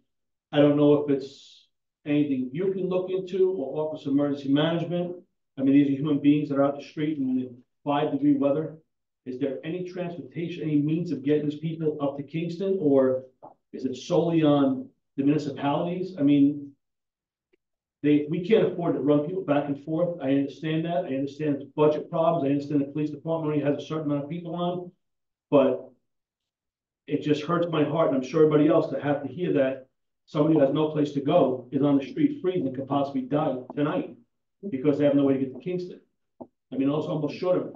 I don't know if it's anything you can look into or Office of Emergency Management. I mean, these are human beings that are out the street in the 5-degree weather. Is there any transportation, any means of getting these people up to Kingston, or is it solely on the municipalities? I mean, we can't afford to run people back and forth. I understand that. I understand it's budget problems. I understand the police department only has a certain amount of people on, but it just hurts my heart, and I'm sure everybody else, to have to hear that somebody who has no place to go is on the street freezing and could possibly die tonight because they have no way to get to Kingston. I mean, I was almost short of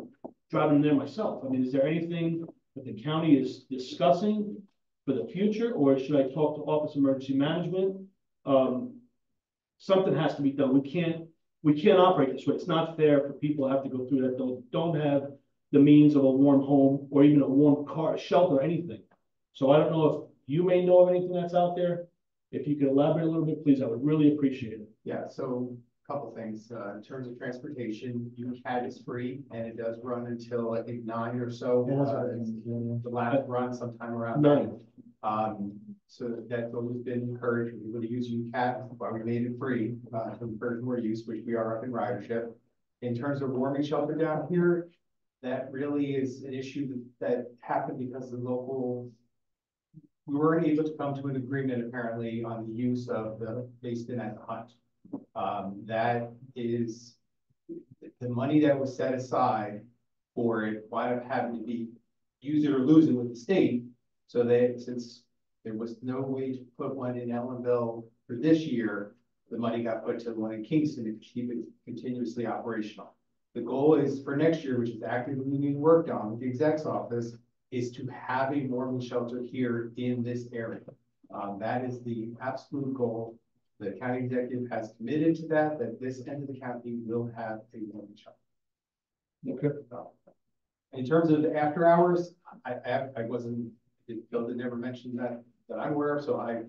driving there myself. I mean, is there anything that the county is discussing for the future, or should I talk to Office of Emergency Management? Something has to be done. We can't operate this way. It's not fair for people to have to go through that. Don't have the means of a warm home or even a warm car, shelter, or anything. So I don't know if you may know of anything that's out there. If you could elaborate a little bit, please, I would really appreciate it. Yeah, so a couple things. In terms of transportation, UCAT is free and it does run until I think 9 or so. The last run sometime around 9. So that's always been encouraged for people to use UCAT, why we made it free, to encourage more use, which we are up in ridership. In terms of warming shelter down here, that really is an issue that happened because the local, we weren't able to come to an agreement apparently on the use of the basin at the hunt. That is the money that was set aside for it, wound up having to be use it or lose it with the state. So that since there was no way to put one in Ellenville for this year, the money got put to the one in Kingston to keep it continuously operational. The goal is for next year, which is actively being worked on with the exec's office, is to have a warming shelter here in this area. That is the absolute goal. The county executive has committed to that this end of the county will have a warming shelter. Okay. In terms of the after hours, I wasn't, Bill did never mention that I'm aware of, so I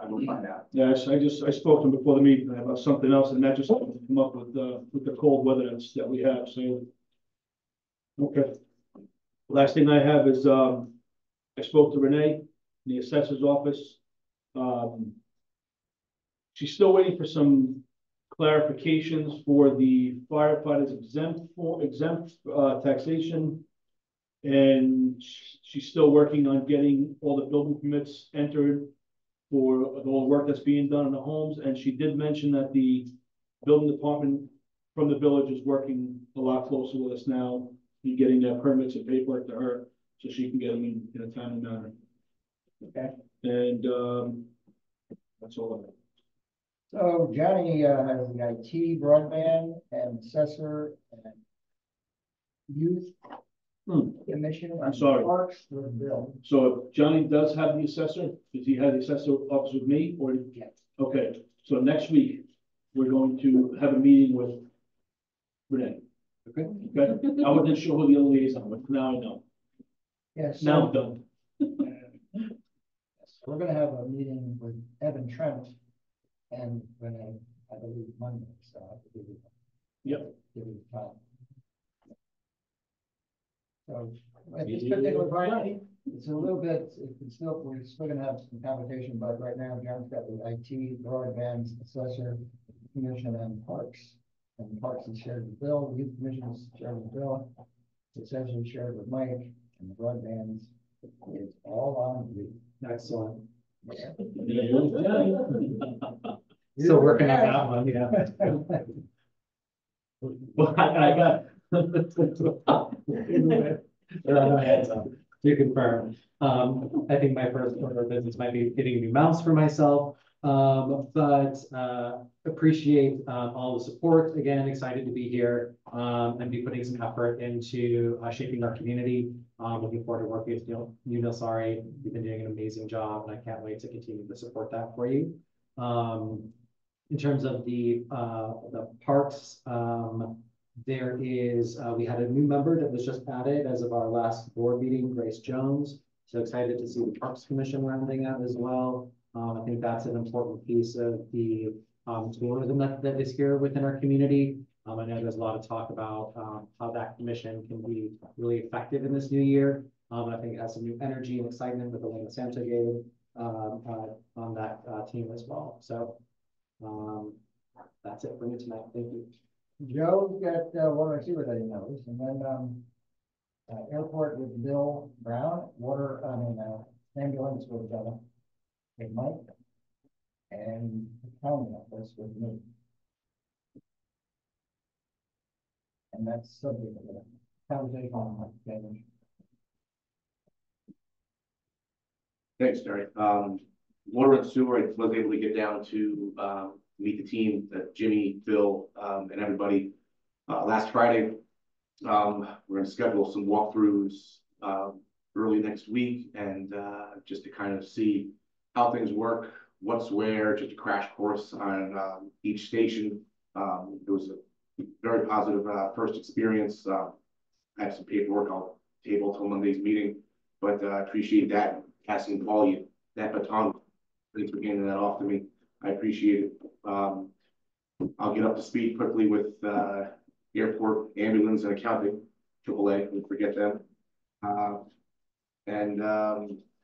will find out. Yes, I spoke to him before the meeting about something else, and that just came up with the cold weather that we have. So, okay. Last thing I have is I spoke to Renee in the assessor's office. She's still waiting for some clarifications for the firefighters exempt taxation, and she's still working on getting all the building permits entered for all the work that's being done in the homes. And she did mention that the building department from the village is working a lot closer with us now in getting their permits and paperwork to her so she can get them in a timely manner. Okay. And That's all. So Johnny, has the IT, broadband, and assessor, and youth commission. I'm sorry. Parks for Bill. So if Johnny does have the assessor, does he have the assessor office with me or? Yes. Okay, so next week, we're going to have a meeting with Renee. Okay. Okay, I wasn't sure who the other liaison was, now I know, Yes. now I'm done. We're gonna have a meeting with Evan Trent and Renee, I believe Monday, so I have to give you. Yep. Give you the time. So at this particular point, it's a little bit, it's still, we're still gonna have some conversation, but right now, John's got the IT, broadband, assessor, commission, and parks. And parks is shared with Bill, the youth commission is shared with Bill, the assessor is shared with Mike, and the broadband is all on you. Excellent. Yeah. Still working on that one, yeah. Well, I got. Hands up, to confirm. I think my first order of business might be getting a new mouse for myself. But appreciate all the support. Again, excited to be here and be putting some effort into shaping our community. Looking forward to working with you, Nilsari. You've been doing an amazing job, and I can't wait to continue to support that for you. In terms of the parks, there is we had a new member that was just added as of our last board meeting, Grace Jones. So excited to see the Parks Commission rounding out as well. I think that's an important piece of the tourism that is here within our community. I know there's a lot of talk about how that commission can be really effective in this new year. I think it has some new energy and excitement with Elena Santa gave on that team as well. So that's it for me tonight. Thank you. Joe's got one or two that he knows, and then airport with Bill Brown, ambulance with Mike, and county office with me. And that's subject of the conversation on my family. Thanks, Terry. Water and sewer, I was able to get down to meet the team, Jimmy, Phil, and everybody last Friday. We're gonna schedule some walkthroughs early next week, and just to kind of see how things work, what's where, just a crash course on each station. It was a very positive first experience. I have some paperwork I'll table till Monday's meeting, but appreciate that, passing Paul that baton. Thanks for handing that off to me. I appreciate it. I'll get up to speed quickly with airport, ambulance, and accounting, AAA, and forget them.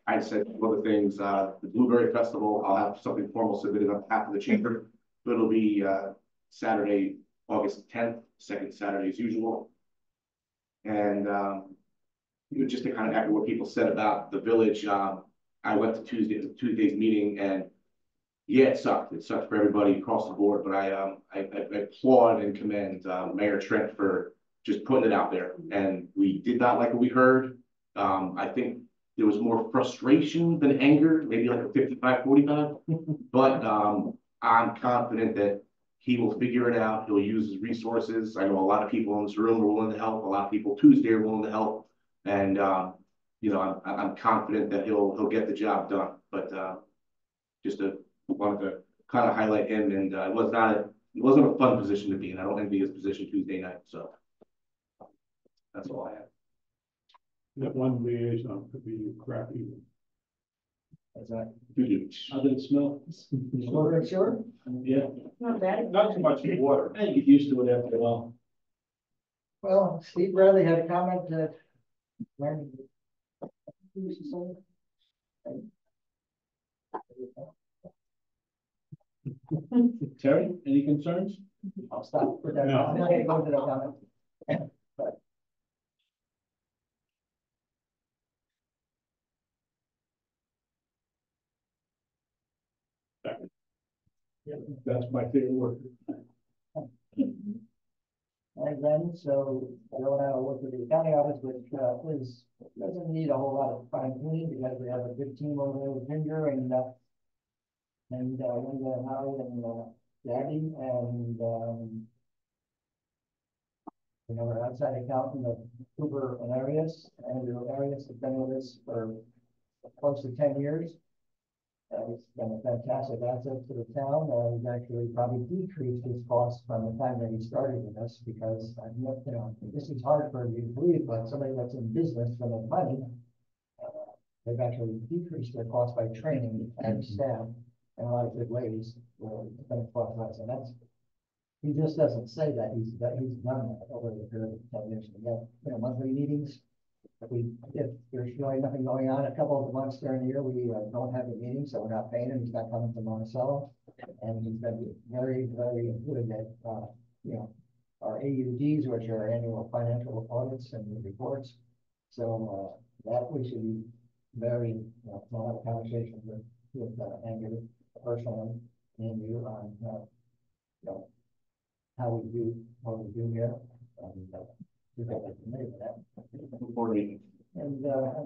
I said other things, the Blueberry Festival, I'll have something formal submitted on behalf of the chamber, but it'll be Saturday, August 10th, second Saturday as usual. And just to kind of echo what people said about the village, I went to Tuesday's meeting, and yeah, it sucked. It sucked for everybody across the board, but I applaud and commend Mayor Trent for just putting it out there. And we did not like what we heard. I think there was more frustration than anger, maybe like a 55-45. But I'm confident that he will figure it out. He'll use his resources. I know a lot of people in this room are willing to help. A lot of people Tuesday are willing to help. And you know, I'm confident that he'll get the job done. But wanted to kind of highlight him, and it wasn't a fun position to be in. I don't envy his position Tuesday night. So that's all I have. That one liaison could be crappy. Is that? How did it smell? Sure. Yeah. Not bad. Not too much water. I get used to it after a while. Well, Steve Bradley had a comment that. Terry, any concerns? I'll stop for that. No. I'm not gonna go to the comment. That's my favorite word. And then, so Joe and I will work with the county office, which doesn't need a whole lot of fine tuning because we have a good team over there with Ginger, and and, Linda, Howard, and, Gabby, and, our outside accountant of Cooper and Arias. Andrew Arias has been with us for close to 10 years. He's been a fantastic asset to the town. He's actually probably decreased his costs from the time that he started with us because, this is hard for you to believe, but somebody that's in business for their money, they've actually decreased their costs by training and staff in a lot of good ways. It's been a cost less, and that's, he just doesn't say that he's done that over the period of 10 years. We have, monthly meetings. If there's really nothing going on, a couple of months during the year, we don't have a meeting, so we're not paying him. He's not coming to Monticello. And he's been very, very good at, our AUDs, which are annual financial audits and reports. So, that we should be very, we'll have a conversation with Andrew personally and you on, how we do, what we do here. And, we've got to make that. And,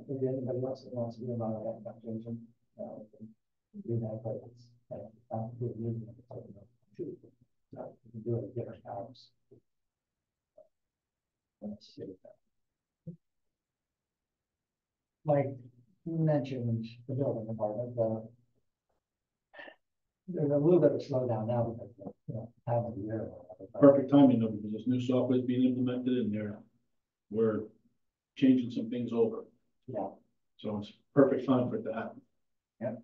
if anybody else that wants to be involved in that conversation, do that, but it's, do a meeting. We can do it at different times. Let's see. Like you mentioned, the building department, there's a little bit of slowdown now because, time of the year. Perfect timing though, because this new software is being implemented and we're changing some things over. Yeah. So it's perfect time for it to happen. Yep.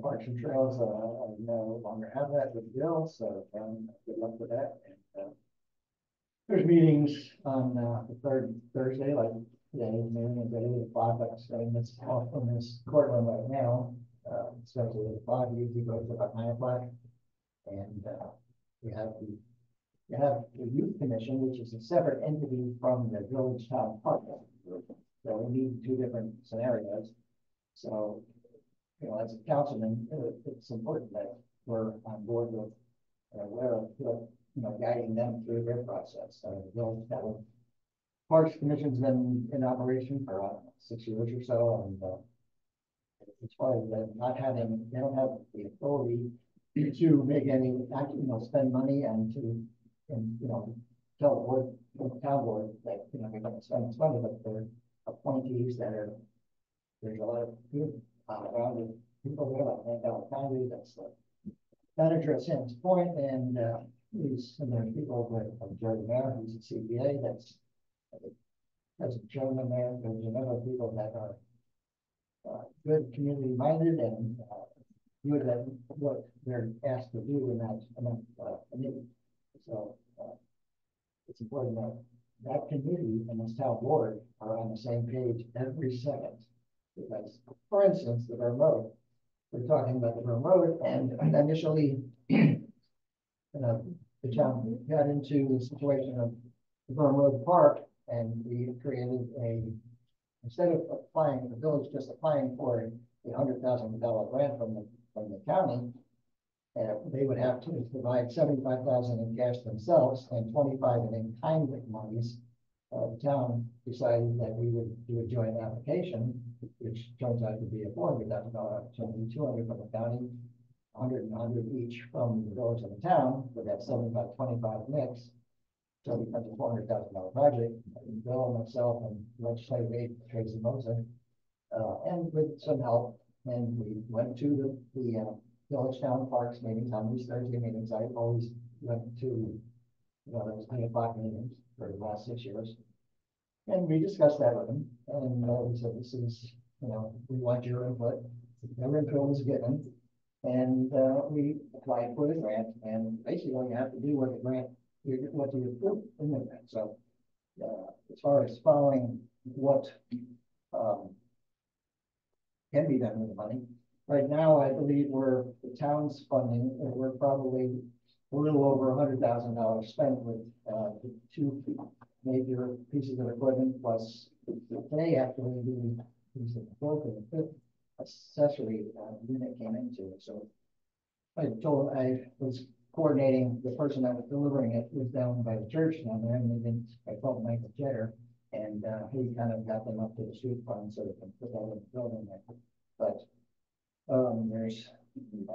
Parks and Trails, I no longer have that with Bill, so good luck with that. And, there's meetings on the third Thursday, like today, noon and 8 o'clock. Like saying it's off from this courtroom right now. Especially at 5, usually goes to about 9 o'clock. And we have the youth commission, which is a separate entity from the village town park. So we need 2 different scenarios. So, as a councilman, it's important that we're on board with, aware of, guiding them through their process. The village town parks commission's been in operation for 6 years or so, and as far as that, they don't have the authority to make any, spend money and to, tell the board, the town board that, they're going to spend this money, but they're appointees there's a lot of good, rounded people there, like Mandel County, that's the manager at Sands Point, and, there's people with Jerry Mayer, who's a CPA, that's a chairman there, there's a number of people that are good community minded and good at what they're asked to do in that committee. So it's important that committee and this town board are on the same page every second. Because, for instance, the Burn Road, we're talking about the Burn Road, and initially, the town got into the situation of the Burn Road Park, and we created instead of applying, the village just applying for a $100,000 grant from the county, they would have to provide $75,000 in cash themselves and $25,000 in kind monies. The town decided that we would do a joint application, which turns out to be a $400,000 opportunity, $200,000 from the county, $100,000 and $100,000 each from the village and the town, with that 75-25 mix. So it becomes a $400,000 project. Bill and myself and legislative aide Tracy Moser, and with some help, and we went to the village town parks meetings on these Thursday meetings. I always went to, those 9 o'clock meetings for the last 6 years, and we discussed that with them. And we said, this is, we want your input. Their input was given, and we applied for the grant. And basically, you have to do what the grant. What do you put in the grant? So, as far as following what can be done with the money, right now I believe the town's funding. We're probably a little over $100,000 spent with the 2 major pieces of equipment, plus they actually the piece of the 4th and the 5th accessory unit came into it. So I was coordinating. The person that was delivering it was down by the church down there, and I called Michael Jetter, and he kind of got them up to the street fund so they can put that in the building there. But There's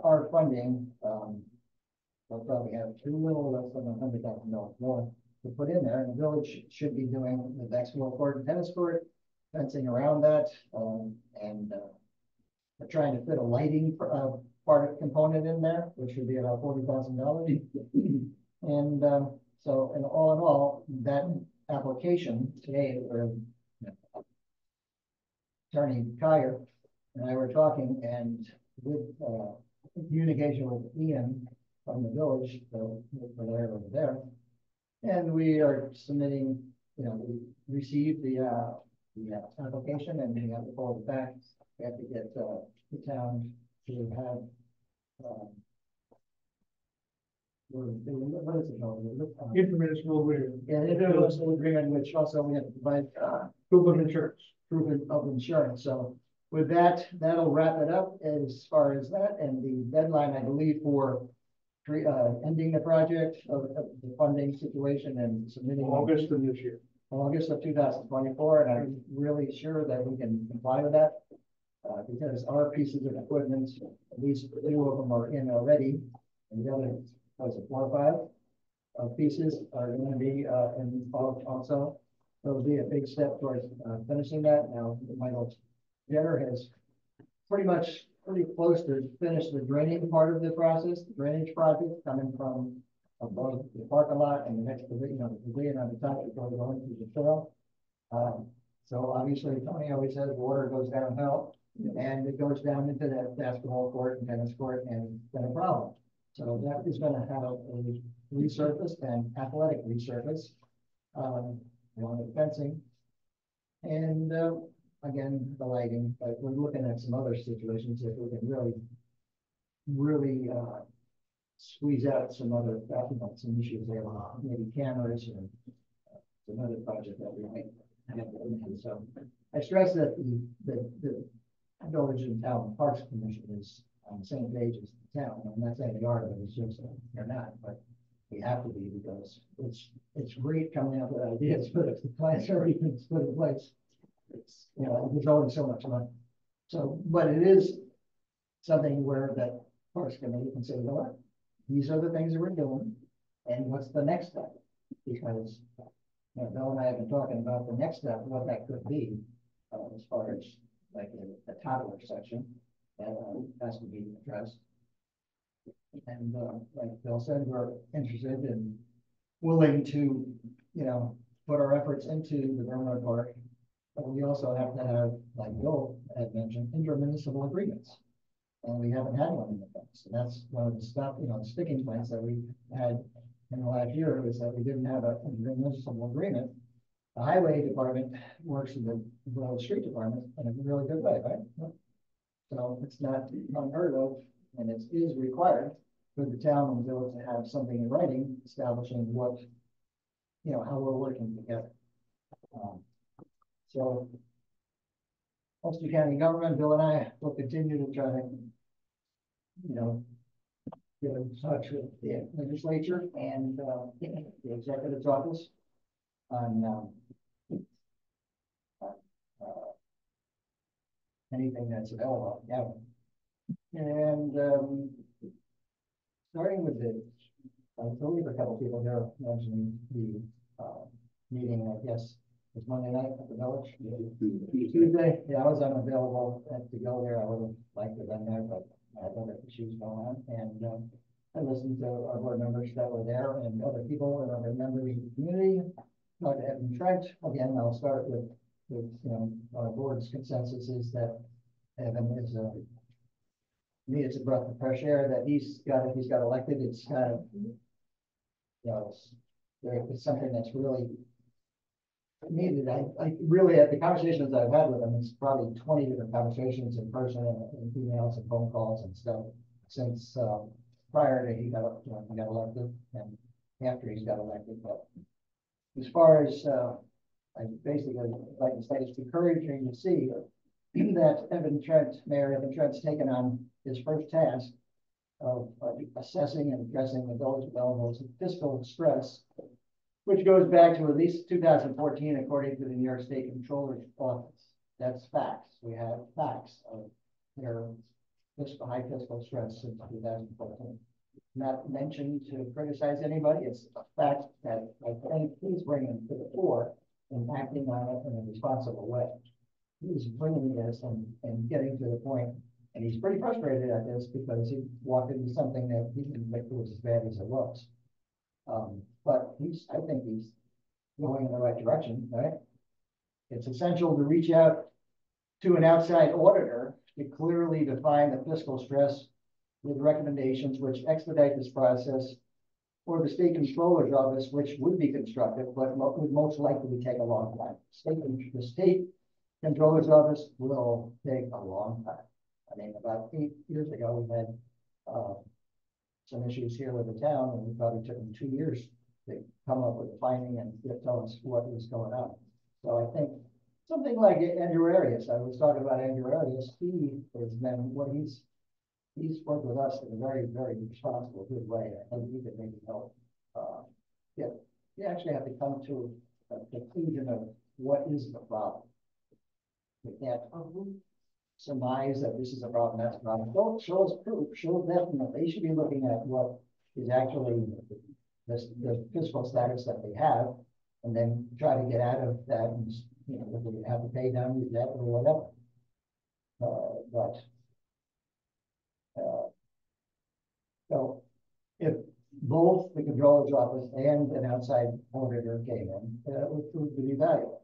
our funding, we'll probably have a little less than $100,000 more to put in there, and the village should be doing the basketball court and tennis court, fencing around that, and we're trying to fit a lighting, part of component in there, which would be about $40,000. And, so, and all in all, that application today, Attorney Kyer and I were talking, and with communication with Ian from the village, so we're over there, and we are submitting. You know, we received the application, and we have to forward it back. We have to get the town to have. What is it called? Intermunicipal agreement. Yeah, intermunicipal agreement, which also we have to provide Proof of insurance. proof of insurance. So with that, that'll wrap it up as far as that, and the deadline, I believe, for ending the project of the funding situation and submitting August of this year. August of 2024, and I'm really sure that we can comply with that because our pieces of equipment, at least 2 of them are in already, and the other, was it 4 or 5 pieces are going to be involved also. So it'll be a big step towards finishing that. Now, Michael Jenner has pretty close to finish the draining part of the process, the drainage project coming from above the parking lot and the next pavilion, the pavilion on the top before going to the trail. So obviously, Tony always says water goes downhill, and it goes down into that basketball court and tennis court, and it's been a problem. So that is going to have a resurface and athletic resurface, along with fencing, and again, the lighting. But we're looking at some other situations if we can really squeeze out some other, some issues there, maybe cameras or another project that we might have. So I stress that the village and town parks commission is on the same page as the town. I'm not saying they are, but it's just they're not. But we have to be, because it's great coming up with ideas, but if the plan's already been put in place, it's, you know, there's only so much money. So, but it is something where that parks committee can say, you know what, these are the things that we're doing, and what's the next step? Because Bill and I have been talking about the next step, what that could be, as far as like the toddler section that has to be addressed. And like Bill said, we're interested and willing to, you know, put our efforts into the Vermont Park. But we also have to have, like Bill had mentioned, intermunicipal agreements. And we haven't had one in the past. And that's one of the stuff, you know, the sticking points that we had in the last year, is that we didn't have an intermunicipal agreement. The highway department works with the street department in a really good way, right? So it's not unheard of, and it is required for the town and village to have something in writing establishing what, you know, how we're working together. So Ulster County government, Bill and I will continue to try to, you know, get in touch with the legislature and the executive's office on anything that's available. Yeah. And starting with the, I believe a couple people here mentioned the meeting, I guess, was Monday night at the village. Tuesday, yeah, I was unavailable to go there. I would have liked to have been there, but I had other issues going on. And I listened to our board members that were there and other people and other members of the community. Talked to Evan Trent. Again, I'll start with you know, our board's consensus is that Evan is to me, it's a breath of fresh air that he's got. If he's got elected, it's kind of, you know, it's something that's really needed. I really, at the conversations I've had with him, it's probably 20 different conversations in person and emails and phone calls and stuff since prior to he got elected and after he's got elected. But as far as I basically like to say, it's encouraging to see that Mayor Evan Trent's taken on his first task of assessing and addressing the village levels of fiscal stress, which goes back to at least 2014, according to the New York State Comptroller's Office. That's facts. We have facts of their high fiscal stress since 2014. Not mentioned to criticize anybody, it's a fact that I think he's bringing to the fore and acting on it in a responsible way. He's bringing this and getting to the point, and he's pretty frustrated at this because he walked into something that he didn't think was as bad as it was. But I think he's going in the right direction, right? It's essential to reach out to an outside auditor to clearly define the fiscal stress with recommendations which expedite this process, or the state controller's office, which would be constructive, but would most likely take a long time. The state controller's office will take a long time. I mean, about 8 years ago, we had some issues here with the town, and we probably took them 2 years to come up with a finding and tell us what was going on. So I think something like Andrew Arias, I was talking about Andrew Arias, he has been what he's worked with us in a very, very responsible, good way. I think he could maybe help. Yeah, you actually have to come to a conclusion of what is the problem. We can't surmise that this is a problem, that's a problem. Don't show us proof, show them that they should be looking at what is actually the fiscal status that they have, and then try to get out of that, and whether you have to pay down your debt or whatever. So if both the controller's office and an outside auditor came in, it would prove to be valuable.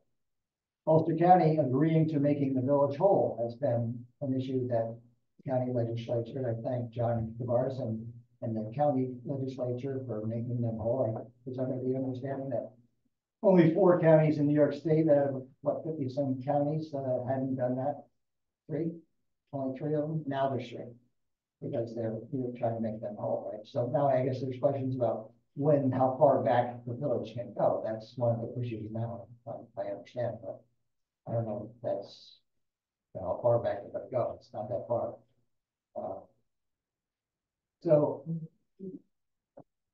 Ulster County agreeing to making the village whole has been an issue that the county legislature, I thank John Tavares and the county legislature for making them whole. I was under the understanding that only 4 counties in New York State out of what 50-some counties hadn't done that. Only 3 of them. Now there's 3 because they're trying to make them whole, right? So now I guess there's questions about how far back the village can go. That's one of the issues now. I understand, but I don't know if that's how far back it's going to go. It's not that far. So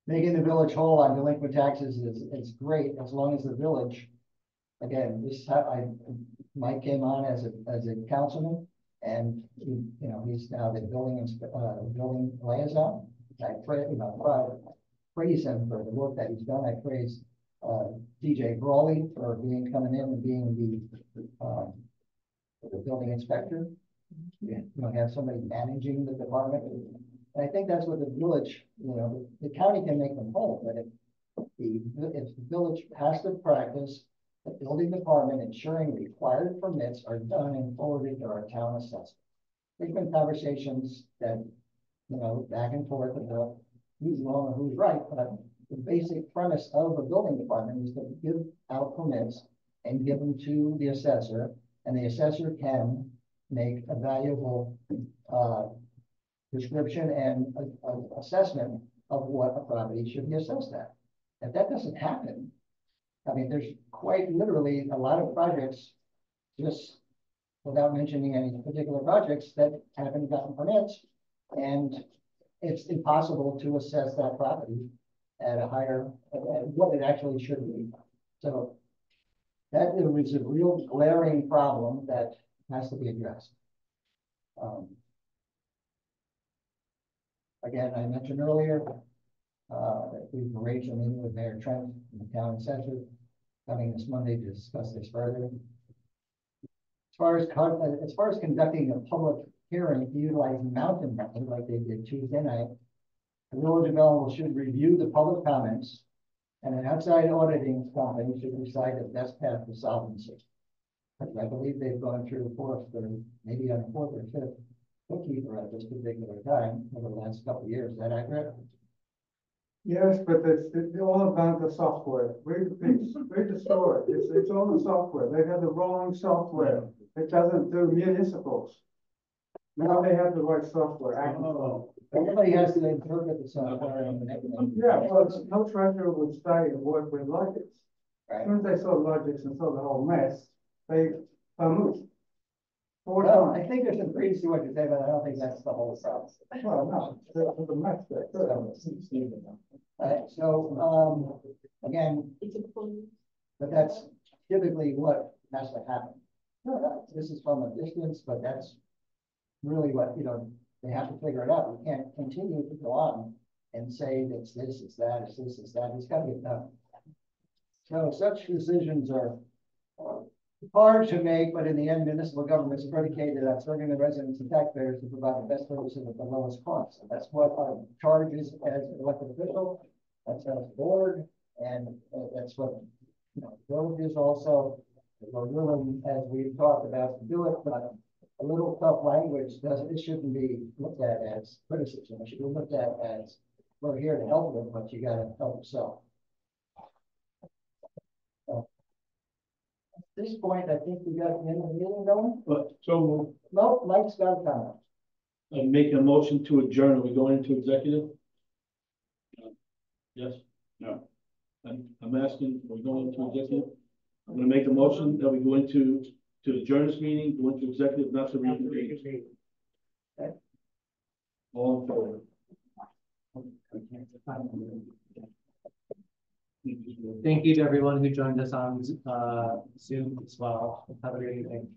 making the village whole on delinquent taxes is great as long as the village, again, Mike came on as a councilman, and he's now the building liaison. I praise him for the work that he's done. I praise DJ Brawley for coming in and being the building inspector. Have somebody managing the department. And I think that's what the village, the county can make them whole, but if the village has to practice the building department ensuring required permits are done and forwarded to our town assessor. There's been conversations that, back and forth about who's wrong or who's right, but the basic premise of a building department is to give out permits and give them to the assessor, and the assessor can make a valuable description and assessment of what a property should be assessed at. If that doesn't happen, I mean, there's quite literally a lot of projects, just without mentioning any particular projects, that haven't gotten permits, and it's impossible to assess that property at a higher, at what it actually should be. So that is a real glaring problem that has to be addressed. Again, I mentioned earlier, we've arranged a meeting with Mayor Trent and the town assessor coming this Monday to discuss this further. As far as conducting a public hearing to utilize mountain method like they did Tuesday night, the village developer should review the public comments, and an outside auditing company should decide the best path to solvency. I believe they've gone through maybe on the 4th or 5th bookkeeper at this particular time over the last couple of years. Is that accurate? Yes, but it's all about the software. Read the story. It's all the software. They have the wrong software. It doesn't do municipals. Now they have the right software. Everybody has to interpret the software. Yeah, well, no treasurer would stay and work with Logix. Right. As soon as they saw Logix and saw the whole mess, they moved. Well, I think there's some credence to what you say, but I don't think that's the whole problem. Well, no, the mess there. So, again, but that's typically what has to happen. This is from a distance, but that's really what, They have to figure it out. We can't continue to go on and say it's this, it's that, it's this, it's that. It's gotta get done. So such decisions are hard to make, but in the end, municipal government is predicated on serving the residents and taxpayers to provide the best services at the lowest cost. And that's what our charge is as an elected official. That's our board, and that's what, you know, the village is also. We're willing, as we've talked about, to do it, but a little tough language doesn't, it shouldn't be looked at as criticism. It should be looked at as, we're here to help them, but you gotta help yourself. At this point, I think we got the end of the meeting going. But, so, No, Mike's got a comment. I'm making a motion to adjourn. Are we going into executive? Yes? No. I'm asking, are we going into executive? I'm gonna make a motion that we go into, to adjourn this meeting, go into executive, not to reconvene. All in favor? Thank you to everyone who joined us on Zoom as well. Have a great evening.